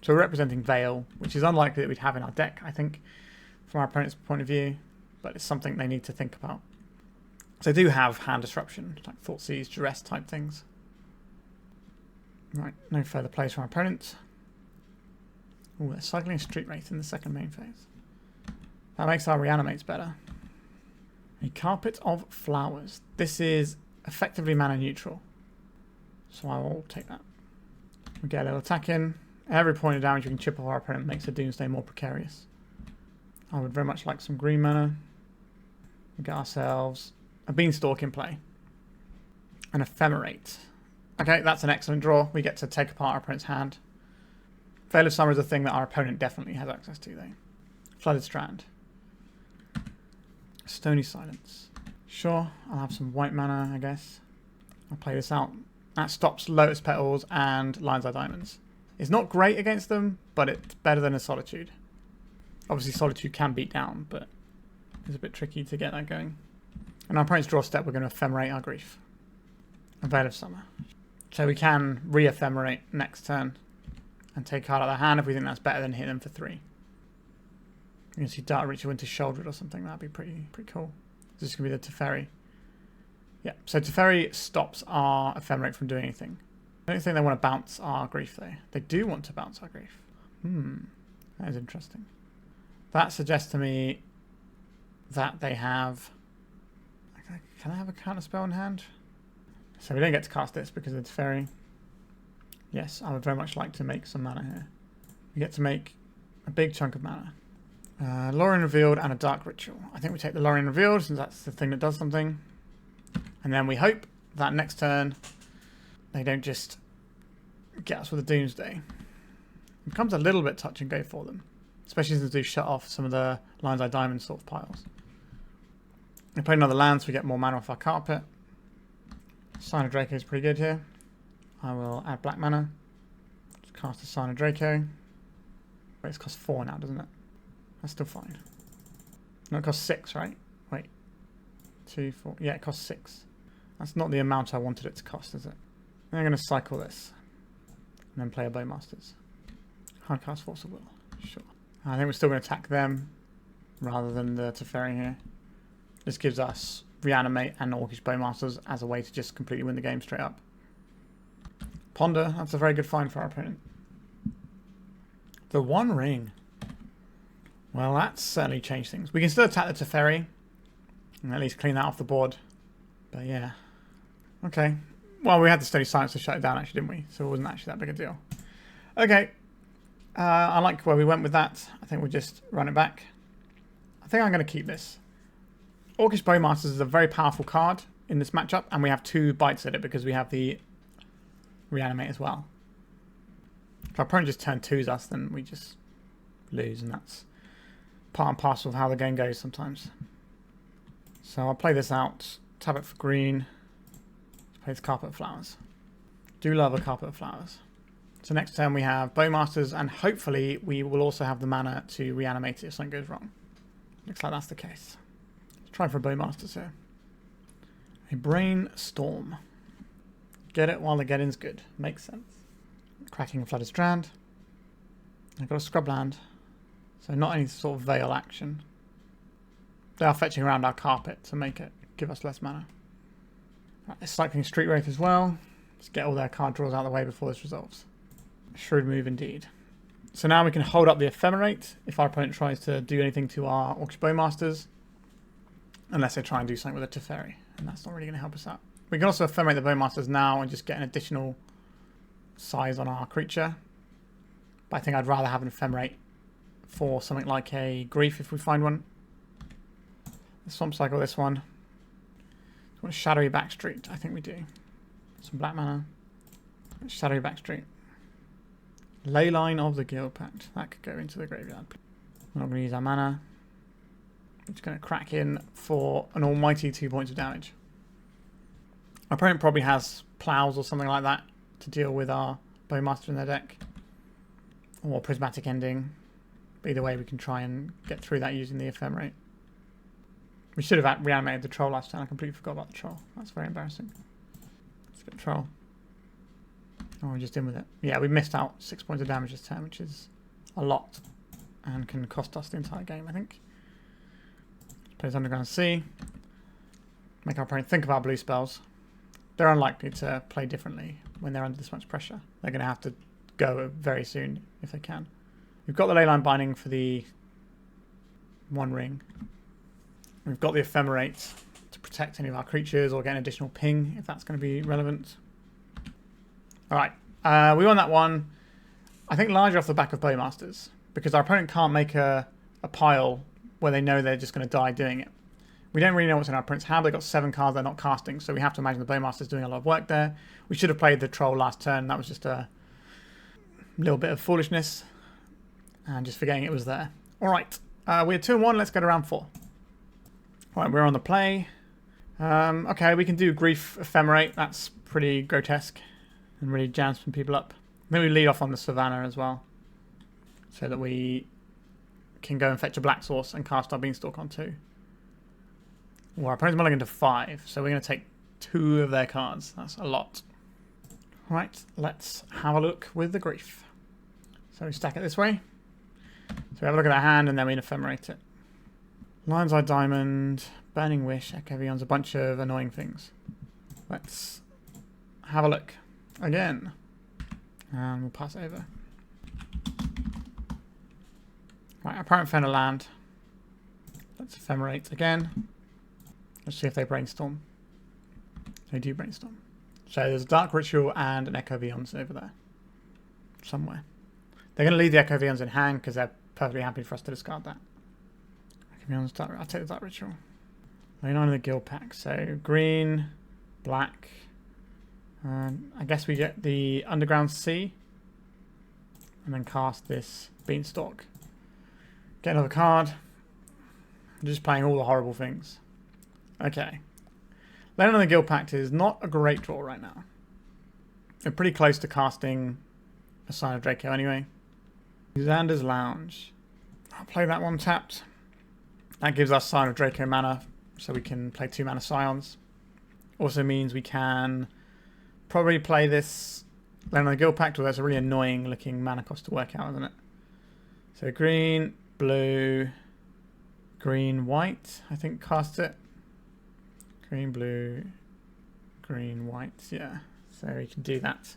So we're representing Veil, which is unlikely that we'd have in our deck, I think, from our opponent's point of view, but it's something they need to think about. So they do have hand disruption, like Thoughtseize, Duress type things. Right, no further plays from our opponent. Oh, they're cycling Street Wraith in the second main phase. That makes our Reanimates better. A Carpet of Flowers. This is effectively mana neutral, so I will take that. We get a little attack in. Every point of damage we can chip off our opponent makes the Doomsday more precarious. I would very much like some green mana. We get ourselves a Beanstalk in play. An Ephemerate. Okay, that's an excellent draw. We get to take apart our opponent's hand. Veil of Summer is a thing that our opponent definitely has access to, though. Flooded Strand. Stony Silence. Sure, I'll have some white mana, I guess. I'll play this out. That stops Lotus Petals and Lion's Eye Diamonds. It's not great against them, but it's better than a Solitude. Obviously, Solitude can beat down, but it's a bit tricky to get that going. And our opponent's draw step, we're going to Ephemerate our Grief. A Veil of Summer. So we can re-Ephemerate next turn and take a card out of their hand if we think that's better than hit them for 3. You can see Dark Ritual into Shoulder or something. That'd be pretty cool. This is going to be the Teferi. Yeah, so Teferi stops our Ephemerate from doing anything. I don't think they want to bounce our Grief, though. They do want to bounce our Grief. That is interesting. That suggests to me that they have... Can I have a counter spell in hand? So we don't get to cast this because it's Teferi. Yes, I would very much like to make some mana here. We get to make a big chunk of mana. Lorien Revealed and a Dark Ritual. I think we take the Lorien Revealed since that's the thing that does something. And then we hope that next turn they don't just get us with a Doomsday. It becomes a little bit touch and go for them. Especially since they shut off some of the Lion's Eye Diamond sort of piles. We play another land so we get more mana off our carpet. Scion of Draco is pretty good here. I will add black mana. Just cast a Scion of Draco. Wait, it's cost 4 now, doesn't it? That's still fine. No, it costs 6, right? Wait. 2, 4. Yeah, it costs 6. That's not the amount I wanted it to cost, is it? I'm going to cycle this. And then play a Bowmasters. Hardcast Force of Will. Sure. I think we're still going to attack them rather than the Teferi here. This gives us Reanimate and Orcish Bowmasters as a way to just completely win the game straight up. Ponder. That's a very good find for our opponent. The One Ring. Well, that's certainly changed things. We can still attack the Teferi and at least clean that off the board. But yeah. Okay. Well, we had the Stony Silence to shut it down, actually, didn't we? So it wasn't actually that big a deal. Okay. I like where we went with that. I think we'll just run it back. I think I'm going to keep this. Orcish Bowmasters is a very powerful card in this matchup, and we have 2 bites at it because we have the Reanimate as well. If our opponent just turn 2s us, then we just lose, and that's part and parcel of how the game goes sometimes. So I'll play this out, tap it for green, play this Carpet of Flowers. Do love a Carpet of Flowers. So next turn we have Bowmasters, and hopefully we will also have the mana to reanimate it if something goes wrong. Looks like that's the case. Let's try for Bowmasters here. A Brainstorm. Get it while the getting's good. Makes sense. Cracking a Flooded Strand. I've got a Scrubland. So not any sort of Veil action. They are fetching around our carpet to make it give us less mana. Right, they're cycling Street Wraith as well. Let's get all their card draws out of the way before this resolves. Shrewd move indeed. So now we can hold up the Ephemerate if our opponent tries to do anything to our Orcish Bowmasters. Unless they try and do something with a Teferi. And that's not really going to help us out. We can also Ephemerate the Bowmasters now and just get an additional size on our creature. But I think I'd rather have an Ephemerate for something like a Grief if we find one. Let's Swamp Cycle this one. So Shadowy Backstreet, I think we do. Some black mana. Shadowy Backstreet. Leyline of the Guildpact. That could go into the graveyard. We're not going to use our mana. We're just going to crack in for an almighty 2 points of damage. Our opponent probably has Plows or something like that to deal with our Bowmaster in their deck. Or Prismatic Ending. But either way, we can try and get through that using the Ephemerate. We should have reanimated the Troll last time. I completely forgot about the Troll. That's very embarrassing. Let's get Troll. Oh, we're just in with it. Yeah, we missed out 6 points of damage this turn, which is a lot. And can cost us the entire game, I think. Plays Underground Sea. Make our opponent think of our blue spells. They're unlikely to play differently when they're under this much pressure. They're going to have to go very soon if they can. We've got the Leyline Binding for the 1 ring. We've got the Ephemerate to protect any of our creatures or get an additional ping if that's going to be relevant. Alright, we won that one, I think largely off the back of Bowmasters, because our opponent can't make a pile where they know they're just going to die doing it. We don't really know what's in our opponent's hand. They've got 7 cards they're not casting, so we have to imagine the Bowmaster's doing a lot of work there. We should have played the Troll last turn. That was just a little bit of foolishness and just forgetting it was there. Alright, we're 2-1, let's go to round 4. Alright, we're on the play. Okay, we can do Grief Ephemerate. That's pretty grotesque and really jams some people up. Then we lead off on the Savannah as well, so that we can go and fetch a black source and cast our Beanstalk on 2. Well, our opponent's mulligan to 5, so we're going to take 2 of their cards. That's a lot. Alright, let's have a look with the Grief. So we stack it this way. So we have a look at our hand and then we Ephemerate it. Lion's Eye Diamond, Burning Wish, Echo Beyond's a bunch of annoying things. Let's have a look again. And we'll pass it over. Right, our opponent found a land. Let's Ephemerate again. Let's see if they brainstorm. They do brainstorm. So there's a Dark Ritual and an Echo Beyond's over there. Somewhere. They're going to leave the Echo Beyond's in hand because they're perfectly happy for us to discard that. Echo Beyond's Dark, I'll take the Dark Ritual. Leyline of the Guildpact. So green, black. I guess we get the Underground Sea. And then cast this Beanstalk. Get another card. I'm just playing all the horrible things. Okay. Leyline of the Guildpact is not a great draw right now. We're pretty close to casting a Scion of Draco anyway. Xander's Lounge. I'll play that one tapped. That gives us Scion of Draco mana, so we can play 2 mana Scions. Also means we can probably play this Leyline of the Guildpact, although it's a really annoying looking mana cost to work out, isn't it? So green, blue, green, white, I think cast it. Green, blue, green, white, yeah. So we can do that.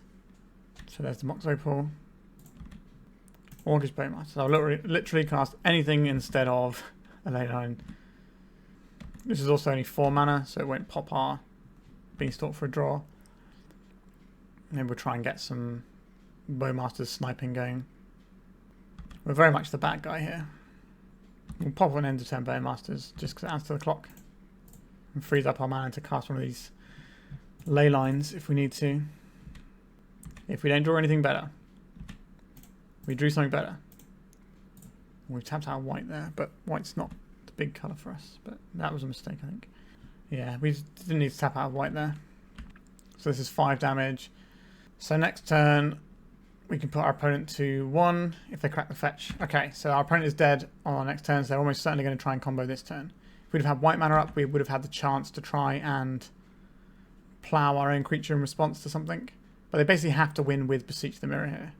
So there's the Mox Opal. Orcish Bowmasters. I'll literally cast anything instead of a Leyline. This is also only 4 mana, so it won't pop our Beanstalk for a draw. Maybe we'll try and get some Bowmasters sniping going. We're very much the bad guy here. We'll pop an end of turn Bowmasters just because it adds to the clock. And frees up our mana to cast one of these Leylines if we need to. If we don't draw anything better. We drew something better. We've tapped out white there, but white's not the big colour for us. But that was a mistake, I think. Yeah, we didn't need to tap out white there. So this is 5 damage. So next turn, we can put our opponent to 1 if they crack the fetch. Okay, so our opponent is dead on our next turn, so they're almost certainly going to try and combo this turn. If we'd have had white mana up, we would have had the chance to try and plow our own creature in response to something. But they basically have to win with Beseech the Mirror here.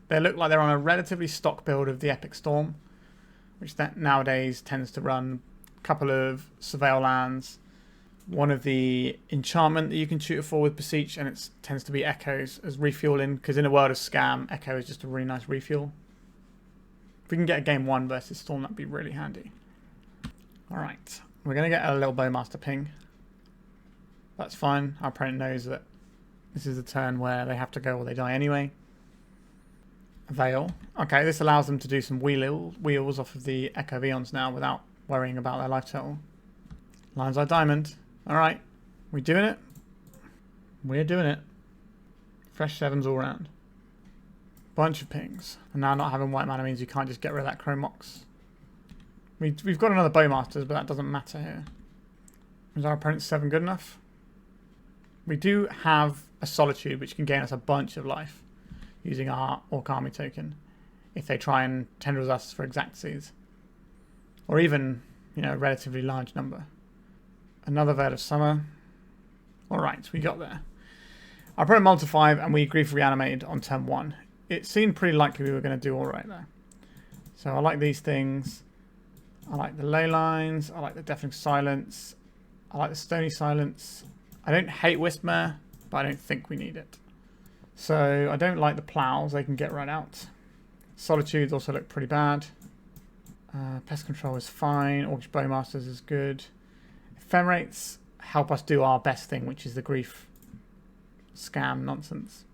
They look like they're on a relatively stock build of the Epic Storm, which that nowadays tends to run a couple of Surveil lands, one of the enchantment that you can shoot it for with Beseech, and it tends to be Echoes as refueling, because in a world of Scam, Echo is just a really nice refuel If we can get a game 1 versus Storm, that'd be really handy. Alright, we're going to get a little Bowmaster ping. That's fine. Our opponent knows that this is a turn where they have to go or they die anyway. Veil. Okay, this allows them to do some wheels off of the Echo of Eons now without worrying about their life total. Lion's Eye Diamond. Alright, we doing it? We're doing it. Fresh 7s all round. Bunch of pings. And now not having white mana means you can't just get rid of that Chrome Mox. We've got another Bowmasters, but that doesn't matter here. Is our opponent's 7 good enough? We do have a Solitude, which can gain us a bunch of life using our Orc Army token if they try and tendrils us for Exactsies. Or even, you know, a relatively large number. Another Verd of Summer. Alright, we got there. Our opponent mulled to 5 and we Grief Reanimated on turn 1. It seemed pretty likely we were going to do alright there. So I like these things. I like the Ley Lines. I like the Deafening Silence. I like the Stony Silence. I don't hate Wispmare, but I don't think we need it. So I don't like the Plows. They can get right out. Solitudes also look pretty bad. Pest Control is fine. Orcish Bowmasters is good. Ephemerates help us do our best thing, which is the Grief Scam nonsense.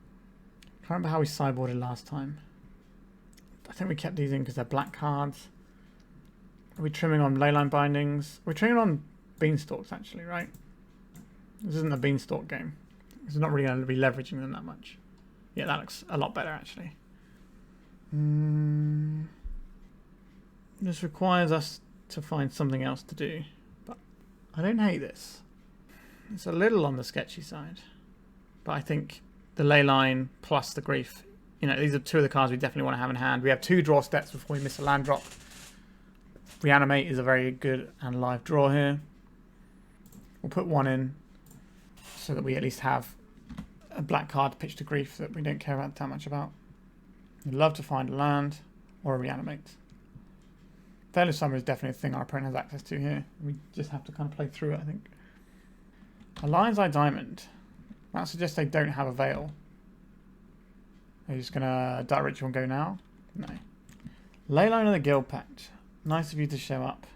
I can't remember how we sideboarded last time. I think we kept these in because they're black cards. Are we trimming on Leyline Bindings? We're trimming on Beanstalks actually, right? This isn't a Beanstalk game. It's not really going to be leveraging them that much. Yeah, that looks a lot better actually. This requires us to find something else to do. But I don't hate this. It's a little on the sketchy side. But I think the Leyline plus the Grief, you know, these are 2 of the cards we definitely want to have in hand. We have 2 draw steps before we miss a land drop. Reanimate is a very good and live draw here. We'll put 1 in so that we at least have a black card to pitch to Grief that we don't care about that much about. We'd love to find a land or a Reanimate. Veil of Summer is definitely a thing our opponent has access to here. We just have to kind of play through it, I think. A Lion's Eye Diamond. That suggests they don't have a Veil. Are you just going to Dark Ritual and go now? No. Leyline of the Guildpact. Nice of you to show up.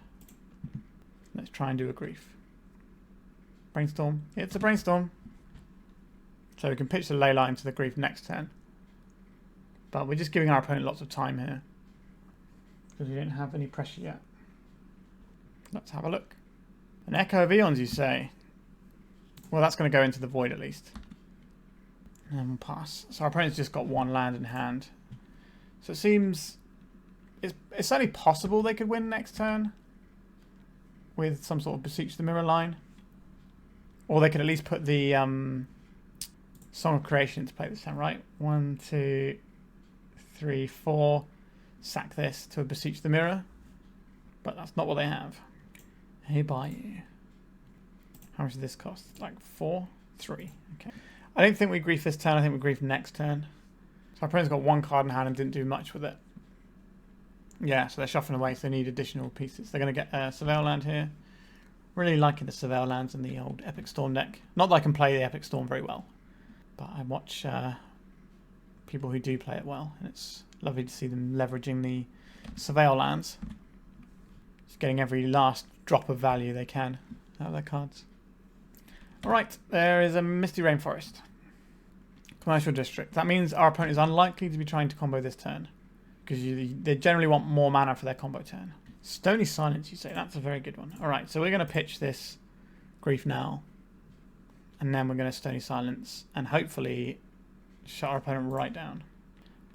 Let's try and do a Grief. Brainstorm. It's a Brainstorm. So we can pitch the Leyline to the Grief next turn. But we're just giving our opponent lots of time here. Because we don't have any pressure yet. Let's have a look. An Echo of Eons, you say? Well, that's going to go into the void at least. And we'll pass. So our opponent's just got 1 land in hand. So it seems... It's certainly possible they could win next turn. With some sort of Beseech the Mirror line. Or they could at least put the Song of Creation into play this time, right? 1, 2, 3, 4. Sack this to a Beseech the Mirror. But that's not what they have. Hey, Bayou. How much does this cost? Like 4? 3. Okay. I don't think we Grief this turn. I think we Grief next turn. So our opponent's got 1 card in hand and didn't do much with it. Yeah, so they're shuffling away, so they need additional pieces. They're going to get a Surveil land here. Really liking the Surveil lands in the old Epic Storm deck. Not that I can play the Epic Storm very well, but I watch people who do play it well, and it's lovely to see them leveraging the Surveil lands. Just getting every last drop of value they can out of their cards. Alright, there is a Misty Rainforest. Commercial District. That means our opponent is unlikely to be trying to combo this turn. Because they generally want more mana for their combo turn. Stony Silence, you say. That's a very good one. Alright, so we're going to pitch this Grief now. And then we're going to Stony Silence. And hopefully shut our opponent right down.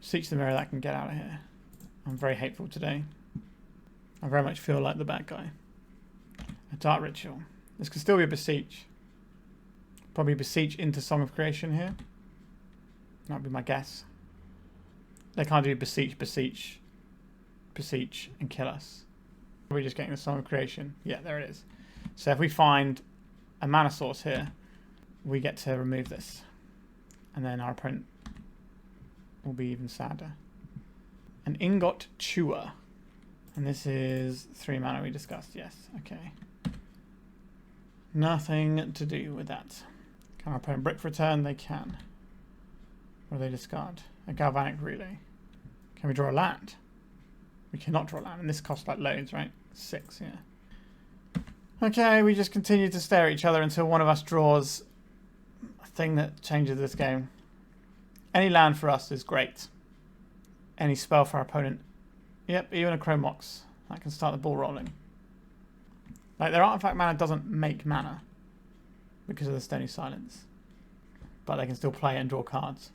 Beseech the Mirror, that can get out of here. I'm very hateful today. I very much feel like the bad guy. A Dark Ritual. This could still be a Beseech. Probably Beseech into Song of Creation here. That would be my guess. They can't do Beseech, Beseech, Beseech, and kill us. Are we just getting the Song of Creation? Yeah, there it is. So if we find a mana source here, we get to remove this. And then our opponent will be even sadder. An Ingot Chewer. And this is 3 mana we discussed, yes. Okay. Nothing to do with that. Can our opponent brick for a turn? They can. What do they discard? A Galvanic Relay. Can we draw a land? We cannot draw land, and this costs like loads, right? 6, yeah. Okay, we just continue to stare at each other until one of us draws a thing that changes this game. Any land for us is great. Any spell for our opponent. Yep, even a Chromox. That can start the ball rolling. Like, their artifact mana doesn't make mana because of the Stony Silence. But they can still play and draw cards.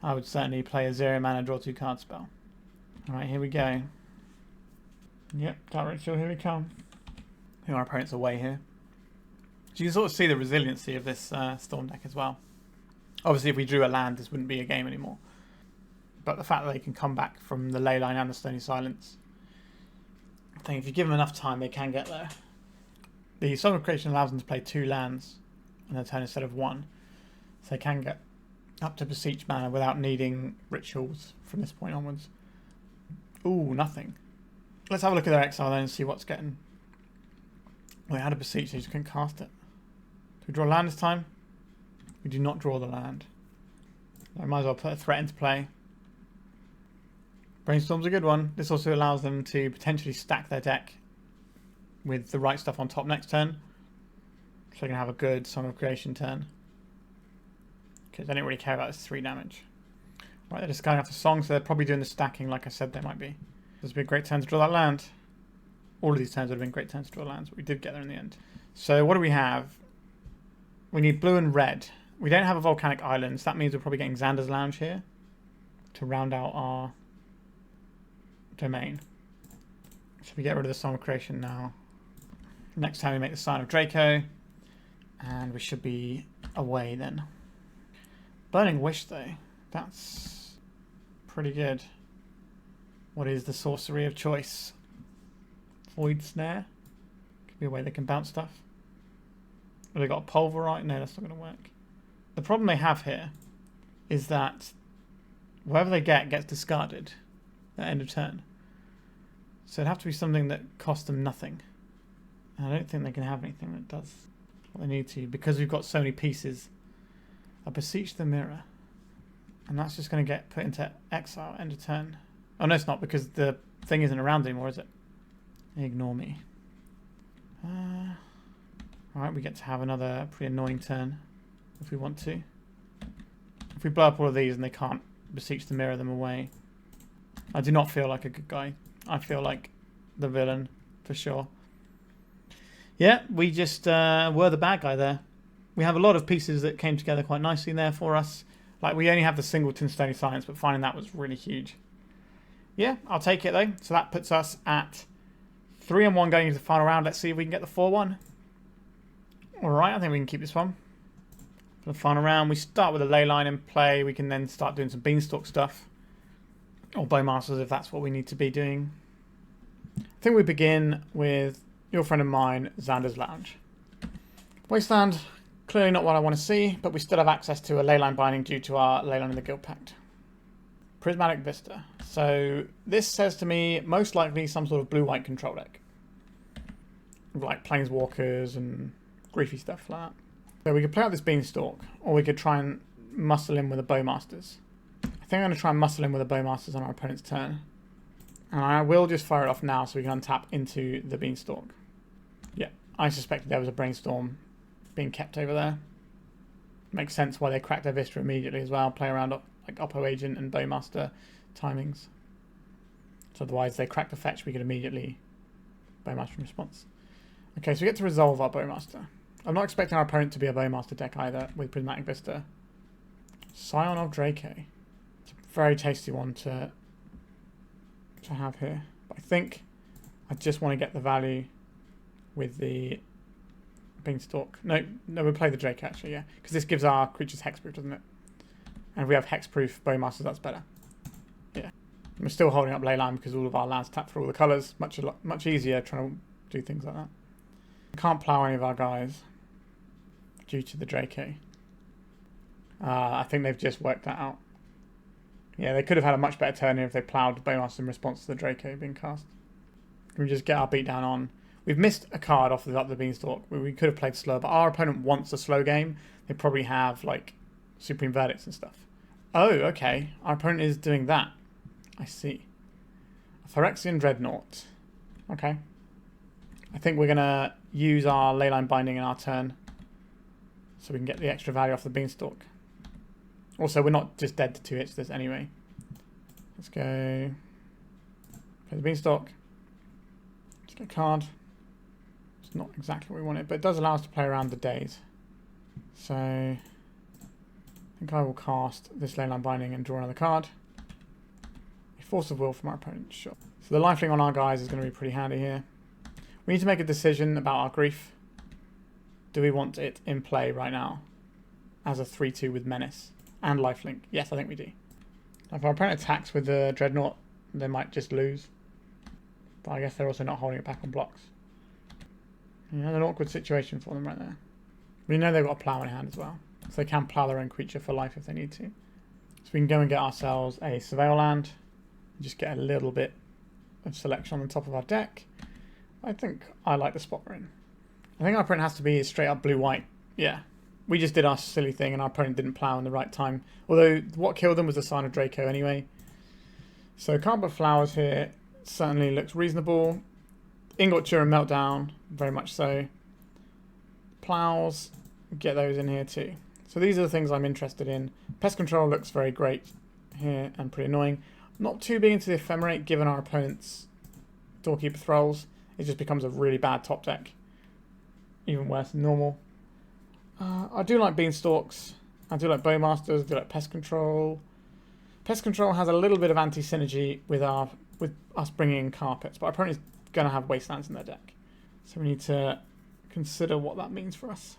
I would certainly play a 0 mana draw 2 card spell. Alright, here we go. Yep, Dark Ritual, here we come. I think our opponent's away here. So you can sort of see the resiliency of this Storm deck as well. Obviously, if we drew a land, this wouldn't be a game anymore. But the fact that they can come back from the Leyline and the Stony Silence, I think if you give them enough time, they can get there. The Song of Creation allows them to play 2 lands on their turn instead of 1. So they can get up to Beseech mana without needing rituals from this point onwards. Ooh, nothing. Let's have a look at their exile then and see what's getting. Well, they had a Beseech, so you just couldn't cast it. Do we draw land this time? We do not draw the land. I might as well put a threat into play. Brainstorm's a good one. This also allows them to potentially stack their deck with the right stuff on top next turn. So they can have a good Song of Creation turn. Because they don't really care about this 3 damage. Right, they're just going after Song, so they're probably doing the stacking like I said they might be. This would be a great turn to draw that land. All of these turns would have been great turns to draw lands, but we did get there in the end. So what do we have? We need blue and red. We don't have a Volcanic Island, so that means we're probably getting Xander's Lounge here to round out our domain. So we get rid of the Song of Creation now. Next time we make the Scion of Draco, and we should be away then. Burning Wish though, that's pretty good. What is the sorcery of choice? Void Snare? Could be a way they can bounce stuff. Have they got a Pulverite? No, that's not going to work. The problem they have here is that whatever they get gets discarded at end of turn. So it'd have to be something that costs them nothing. And I don't think they can have anything that does what they need to, because we've got so many pieces. I Beseech the Mirror. And that's just going to get put into exile end of turn. Oh no, it's not, because the thing isn't around anymore, is it? Ignore me. Alright, we get to have another pretty annoying turn if we want to. If we blow up all of these and they can't Beseech the Mirror them away. I do not feel like a good guy. I feel like the villain, for sure. Yeah, we just were the bad guy there. We have a lot of pieces that came together quite nicely in there for us. Like, we only have the singleton Stony Silence, but finding that was really huge. Yeah, I'll take it though. So that puts us at 3-1 going into the final round. Let's see if we can get the 4-1. Alright, I think we can keep this one. For the final round, we start with a Leyline in play. We can then start doing some Beanstalk stuff. Or Bowmasters if that's what we need to be doing. I think we begin with your friend and mine, Xander's Lounge. Wasteland, clearly not what I want to see, but we still have access to a Leyline Binding due to our Leyline in the Guildpact. Prismatic Vista. So this says to me most likely some sort of blue-white control deck. Like Planeswalkers and griefy stuff like that. So we could play out this Beanstalk, or we could try and muscle in with a Bowmasters. I think I'm going to try and muscle in with a Bowmasters on our opponent's turn. And I will just fire it off now so we can untap into the Beanstalk. Yeah, I suspected there was a Brainstorm being kept over there. Makes sense why they cracked their Vista immediately as well. Play around like Oppo Agent and Bowmaster timings. So otherwise they crack the fetch, we could immediately Bowmaster in response. Okay, so we get to resolve our Bowmaster. I'm not expecting our opponent to be a Bowmaster deck either with Prismatic Vista. Scion of Draco. It's a very tasty one to have here. But I think I just want to get the value with the Beanstalk. No, we'll play the Draco actually, yeah. Because this gives our creatures hexproof, doesn't it? And if we have hexproof Bowmasters, that's better. Yeah. We're still holding up Leyline because all of our lands tap for all the colours. Much easier trying to do things like that. We can't plough any of our guys due to the Draco. I think they've just worked that out. Yeah, they could have had a much better turn here if they ploughed Bowmaster in response to the Draco being cast. Can we just get our beatdown on? We've missed a card off the Up the Beanstalk. We could have played slow, but our opponent wants a slow game. They probably have, like, Supreme Verdicts and stuff. Oh, okay. Our opponent is doing that. I see. I Phyrexian Dreadnought. Okay. I think we're going to use our Leyline Binding in our turn so we can get the extra value off the Beanstalk. Also, we're not just dead to 2 hits this anyway. Let's go play the Beanstalk. Let's get a card. It's not exactly what we wanted, but it does allow us to play around the days. So I think I will cast this Leyline Binding and draw another card. A Force of Will from our opponent, sure. So the lifelink on our guys is going to be pretty handy here. We need to make a decision about our grief. Do we want it in play right now as a 3-2 with Menace and lifelink? Yes, I think we do. If our opponent attacks with the Dreadnought, they might just lose. But I guess they're also not holding it back on blocks. Yeah, an awkward situation for them right there. We know they've got a plow in hand as well, so they can plow their own creature for life if they need to. So we can go and get ourselves a Surveil land and just get a little bit of selection on the top of our deck. I think I like the spot we're in. I think our opponent has to be straight up blue-white. Yeah, we just did our silly thing and our opponent didn't plow in the right time. Although what killed them was the Scion of Draco anyway. So can't put flowers here. Certainly looks reasonable. Ingot Chewer and Meltdown, very much so. Plows, get those in here too. So these are the things I'm interested in. Pest Control looks very great here and pretty annoying. Not too big into the Ephemerate given our opponent's Doorkeeper Thralls. It just becomes a really bad top deck. Even worse than normal. I do like Beanstalks. I do like Bowmasters. I do like Pest Control. Pest Control has a little bit of anti-synergy with us bringing in carpets, but our opponent is going to have Wastelands in their deck. So we need to consider what that means for us.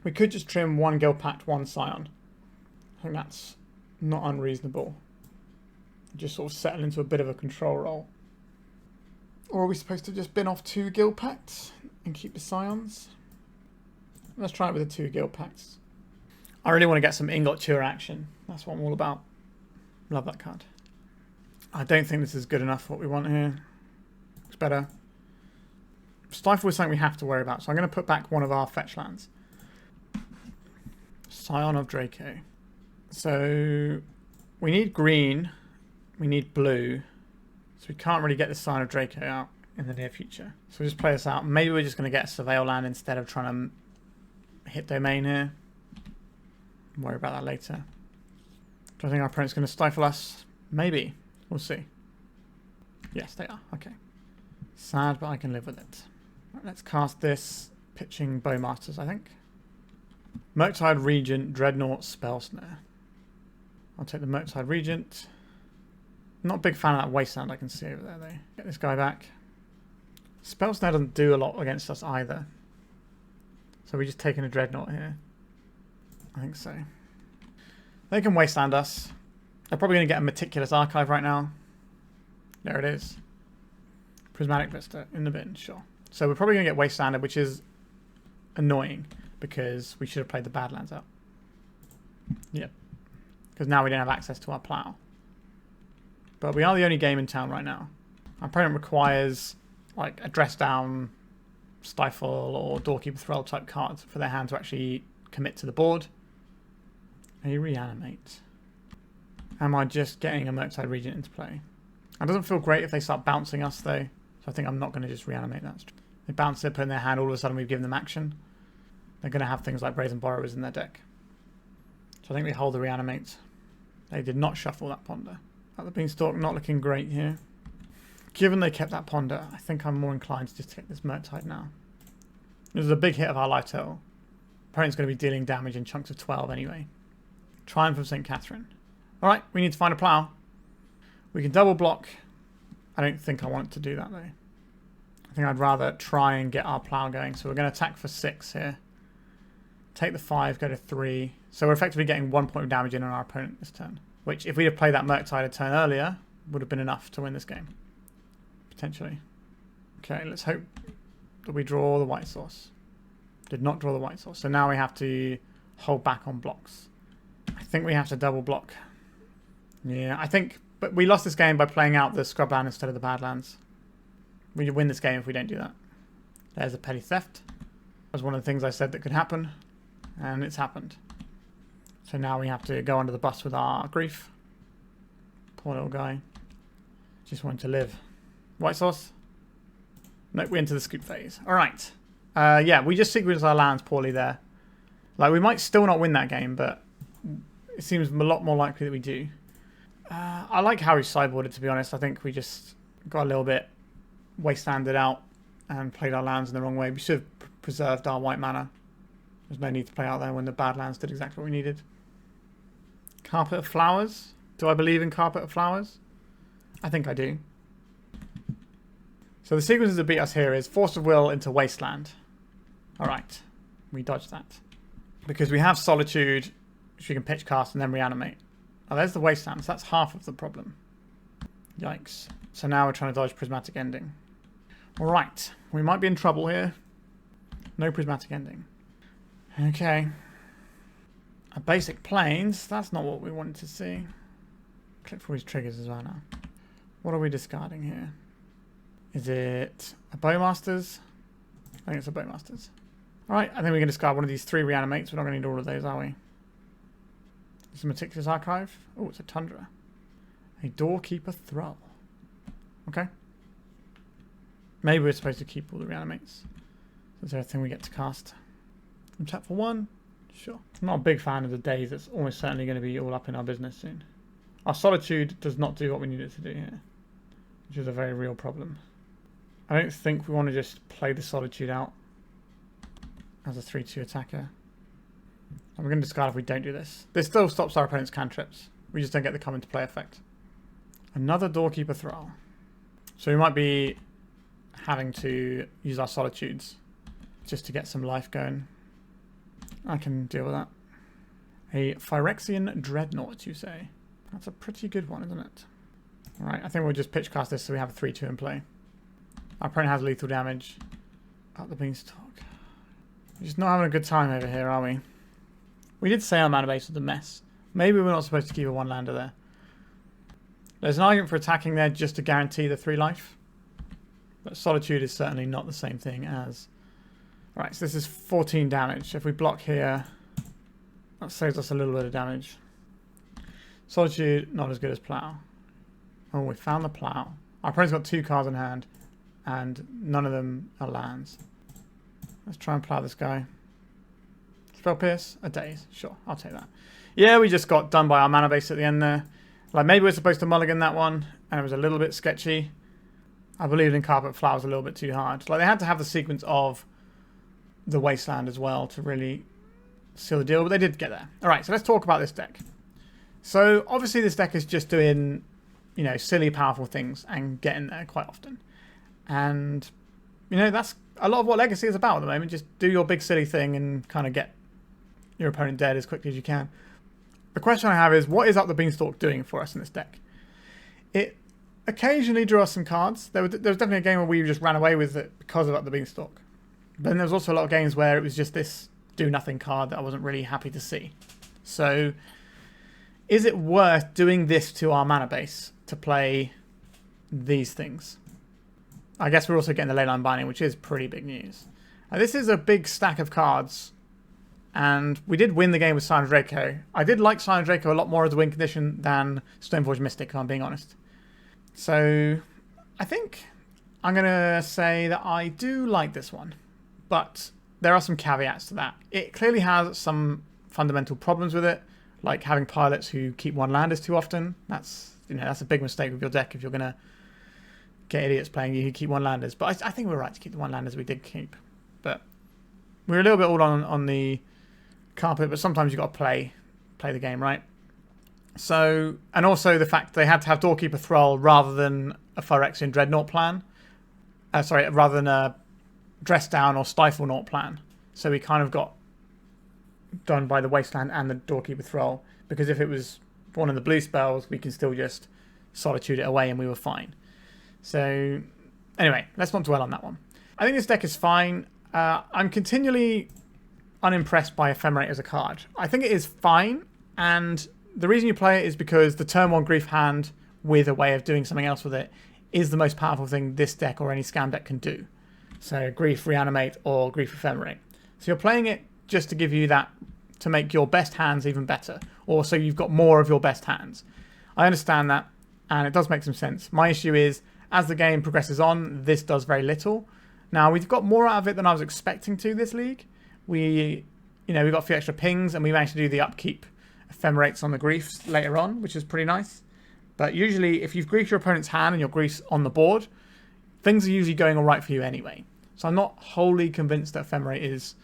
We could just trim 1 Guildpact, 1 Scion. I think that's not unreasonable. Just sort of settle into a bit of a control role. Or are we supposed to just bin off 2 Guildpacts and keep the Scions? Let's try it with the 2 Guildpacts. I really want to get some Ingot Chewer action. That's what I'm all about. Love that card. I don't think this is good enough for what we want here. It's better. Stifle is something we have to worry about, so I'm going to put back one of our fetch lands. Scion of Draco. So we need green. We need blue. So we can't really get the Scion of Draco out in the near future. So we'll just play this out. Maybe we're just going to get a Surveil land instead of trying to hit domain here. Worry about that later. Do I think our opponent's going to stifle us? Maybe. We'll see. Yes, they are. Okay. Sad, but I can live with it. Right, let's cast this. Pitching Bowmasters, I think. Murktide Regent, Dreadnought, Spell Snare. I'll take the Murktide Regent. Not a big fan of that Wasteland I can see over there, though. Get this guy back. Spell Snare doesn't do a lot against us either. So we're just taking a Dreadnought here. I think so. They can Wasteland us. They're probably going to get a Meticulous Archive right now. There it is. Prismatic Vista in the bin, sure. So we're probably going to get Wastelanded, which is annoying because we should have played the Badlands out. Yep. Because now we don't have access to our plow. But we are the only game in town right now. Our opponent requires like a Dress Down, Stifle, or Doorkeeper Thrall type cards for their hand to actually commit to the board. A Reanimate. Am I just getting a Murktide Regent into play? It doesn't feel great if they start bouncing us though. So I think I'm not going to just Reanimate that. They bounce it, put in their hand, all of a sudden we've given them action. They're going to have things like Brazen Borrowers in their deck. So I think we hold the Reanimate. They did not shuffle that Ponder. Up the Beanstalk, not looking great here. Given they kept that Ponder, I think I'm more inclined to just take this Murktide now. This is a big hit of our life total. Opponent's going to be dealing damage in chunks of 12 anyway. Triumph of St. Catherine. Alright, we need to find a plow. We can double block. I don't think I want to do that though. I think I'd rather try and get our plow going. So we're going to attack for 6 here. Take the 5, go to 3. So we're effectively getting 1 point of damage in on our opponent this turn. Which, if we had played that Murktide a turn earlier, would have been enough to win this game. Potentially. Okay, let's hope that we draw the white source. Did not draw the white source. So now we have to hold back on blocks. I think we have to double block. Yeah, I think... But we lost this game by playing out the Scrubland instead of the Badlands. We win this game if we don't do that. There's a petty theft. That was one of the things I said that could happen. And it's happened. So now we have to go under the bus with our grief. Poor little guy. Just wanted to live. White sauce? Nope, we're into the scoop phase. Alright. Yeah, we just sequenced our lands poorly there. Like, we might still not win that game, but it seems a lot more likely that we do. I like how we sideboarded, to be honest. I think we just got a little bit wastelanded out and played our lands in the wrong way. We should have preserved our white mana. There's no need to play out there when the Badlands did exactly what we needed. Carpet of Flowers. Do I believe in Carpet of Flowers? I think I do. So the sequences that beat us here is Force of Will into Wasteland. Alright. We dodged that. Because we have Solitude, which we can pitch cast and then reanimate. Oh, there's the Wasteland. So that's half of the problem. Yikes. So now we're trying to dodge Prismatic Ending. Alright. We might be in trouble here. No Prismatic Ending. Okay. A basic Plains. That's not what we wanted to see. Click for his triggers as well now. What are we discarding here? Is it a Bowmasters? I think it's a Bowmasters. Alright, I think we can discard one of these 3 reanimates. We're not going to need all of those, are we? It's a Meticulous Archive. Oh, it's a Tundra. A Doorkeeper Thrall. Okay. Maybe we're supposed to keep all the reanimates. Is there a thing we get to cast? From tap for 1? Sure. I'm not a big fan of the days. It's almost certainly going to be all up in our business soon. Our Solitude does not do what we need it to do here, which is a very real problem. I don't think we want to just play the Solitude out as a 3-2 attacker. And we're going to discard if we don't do this. This still stops our opponent's cantrips. We just don't get the come into play effect. Another Doorkeeper Thrall. So we might be having to use our Solitudes just to get some life going. I can deal with that. A Phyrexian Dreadnought, you say? That's a pretty good one, isn't it? Alright, I think we'll just pitch cast this so we have a 3-2 in play. Our opponent has lethal damage. Up the Beanstalk. We're just not having a good time over here, are we? We did say our mana base was a mess. Maybe we're not supposed to keep a 1-lander there. There's an argument for attacking there just to guarantee the 3 life. But Solitude is certainly not the same thing as... Right, so this is 14 damage. If we block here, that saves us a little bit of damage. Solitude, not as good as Plow. Oh, we found the Plow. Our opponent's got 2 cards in hand, and none of them are lands. Let's try and Plow this guy. Spell Pierce? A Daze. Sure, I'll take that. Yeah, we just got done by our mana base at the end there. Like, maybe we're supposed to mulligan that one, and it was a little bit sketchy. I believed in Carpet Flowers a little bit too hard. Like, they had to have the sequence of the Wasteland as well to really seal the deal, but they did get there. Alright, so let's talk about this deck. So, obviously this deck is just doing, you know, silly, powerful things and getting there quite often. And, you know, that's a lot of what Legacy is about at the moment. Just do your big silly thing and kind of get your opponent dead as quickly as you can. The question I have is, what is Up the Beanstalk doing for us in this deck? It occasionally drew us some cards. There was definitely a game where we just ran away with it because of Up the Beanstalk. But then there was also a lot of games where it was just this do-nothing card that I wasn't really happy to see. So, is it worth doing this to our mana base to play these things? I guess we're also getting the Leyline Binding, which is pretty big news. Now, this is a big stack of cards, and we did win the game with Scion of Draco. I did like Scion of Draco a lot more as a win condition than Stoneforge Mystic, if I'm being honest. So, I think I'm going to say that I do like this one. But there are some caveats to that. It clearly has some fundamental problems with it, like having pilots who keep 1-landers too often. That's a big mistake with your deck if you're going to get idiots playing you who keep 1-landers. But I think we're right to keep the 1-landers we did keep. But we're a little bit all on the carpet, but sometimes you've got to play the game, right? So, and also the fact they had to have Doorkeeper Thrall rather than a Phyrexian Dreadnought plan. Rather than a Dress Down or Stifle Naught plan. So we kind of got done by the Wasteland and the Doorkeeper Thrall, because if it was one of the blue spells, we can still just Solitude it away and we were fine. So anyway, let's not dwell on that one. I think this deck is fine. I'm continually unimpressed by Ephemerate as a card. I think it is fine, and the reason you play it is because the turn 1 Grief hand with a way of doing something else with it is the most powerful thing this deck or any Scam deck can do. So Grief Reanimate or Grief Ephemerate. So you're playing it just to give you that, to make your best hands even better, or so you've got more of your best hands. I understand that, and it does make some sense. My issue is, as the game progresses on, this does very little. Now, we've got more out of it than I was expecting to this league. We got a few extra pings, and we managed to do the upkeep Ephemerates on the griefs later on, which is pretty nice. But usually, if you've griefed your opponent's hand and your griefs on the board, things are usually going all right for you anyway. So I'm not wholly convinced that Ephemerate is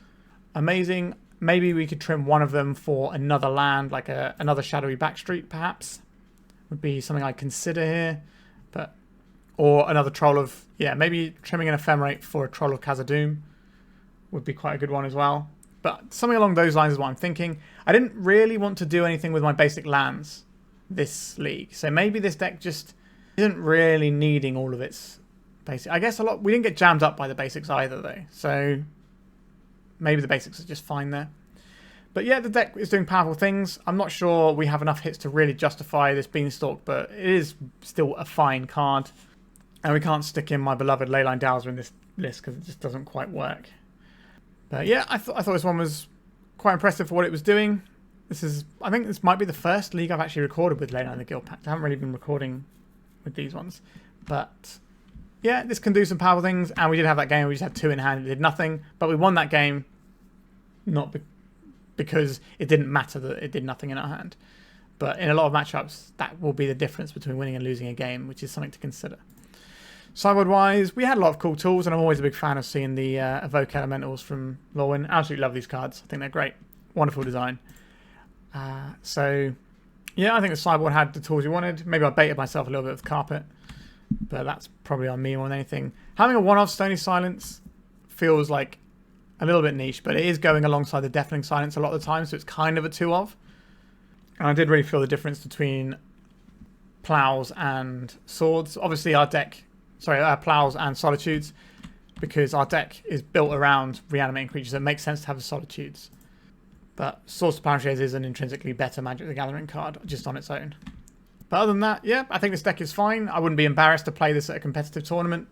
amazing. Maybe we could trim one of them for another land, like another Shadowy Backstreet, perhaps. Would be something I'd consider here. Or another Troll of... Yeah, maybe trimming an Ephemerate for a Troll of Khazad-dum would be quite a good one as well. But something along those lines is what I'm thinking. I didn't really want to do anything with my basic lands this league. So maybe this deck just isn't really needing all of its basic. I guess we didn't get jammed up by the basics either, though. So maybe the basics are just fine there. But yeah, the deck is doing powerful things. I'm not sure we have enough hits to really justify this Beanstalk, but it is still a fine card. And we can't stick in my beloved Leyline Dowser in this list because it just doesn't quite work. But yeah, I thought this one was quite impressive for what it was doing. I think this might be the first league I've actually recorded with Leyline the Guildpact. I haven't really been recording with these ones. But yeah, this can do some powerful things. And we did have that game where we just had 2 in hand. It did nothing. But we won that game not because it didn't matter that it did nothing in our hand. But in a lot of matchups, that will be the difference between winning and losing a game, which is something to consider. Sideboard-wise, we had a lot of cool tools, and I'm always a big fan of seeing the Evoke Elementals from Lorwyn. I absolutely love these cards. I think they're great. Wonderful design. So, yeah, I think the sideboard had the tools you wanted. Maybe I baited myself a little bit with Carpet, but that's probably on me more than anything. Having a one-off Stony Silence feels like a little bit niche, but it is going alongside the Deafening Silence a lot of the time, so it's kind of a 2-of. And I did really feel the difference between Plows and Swords. Obviously, our deck... Plows and Solitudes, because our deck is built around reanimating creatures. So it makes sense to have the Solitudes. But Swords to Plowshares is an intrinsically better Magic the Gathering card, just on its own. But other than that, yeah, I think this deck is fine. I wouldn't be embarrassed to play this at a competitive tournament.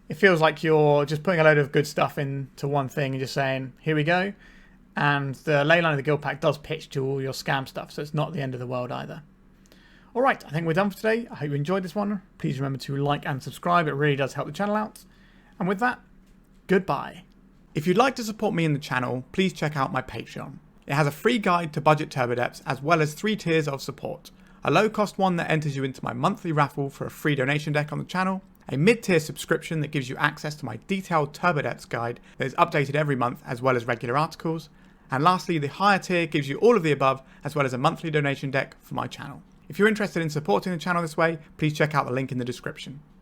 It feels like you're just putting a load of good stuff into one thing and just saying, here we go. And the Leyline of the Guildpact does pitch to all your scam stuff, so it's not the end of the world either. Alright, I think we're done for today. I hope you enjoyed this one. Please remember to like and subscribe. It really does help the channel out. And with that, goodbye. If you'd like to support me in the channel, please check out my Patreon. It has a free guide to budget Turbodepths as well as 3 tiers of support. A low cost one that enters you into my monthly raffle for a free donation deck on the channel. A mid-tier subscription that gives you access to my detailed Turbodepths guide that is updated every month as well as regular articles. And lastly, the higher tier gives you all of the above as well as a monthly donation deck for my channel. If you're interested in supporting the channel this way, please check out the link in the description.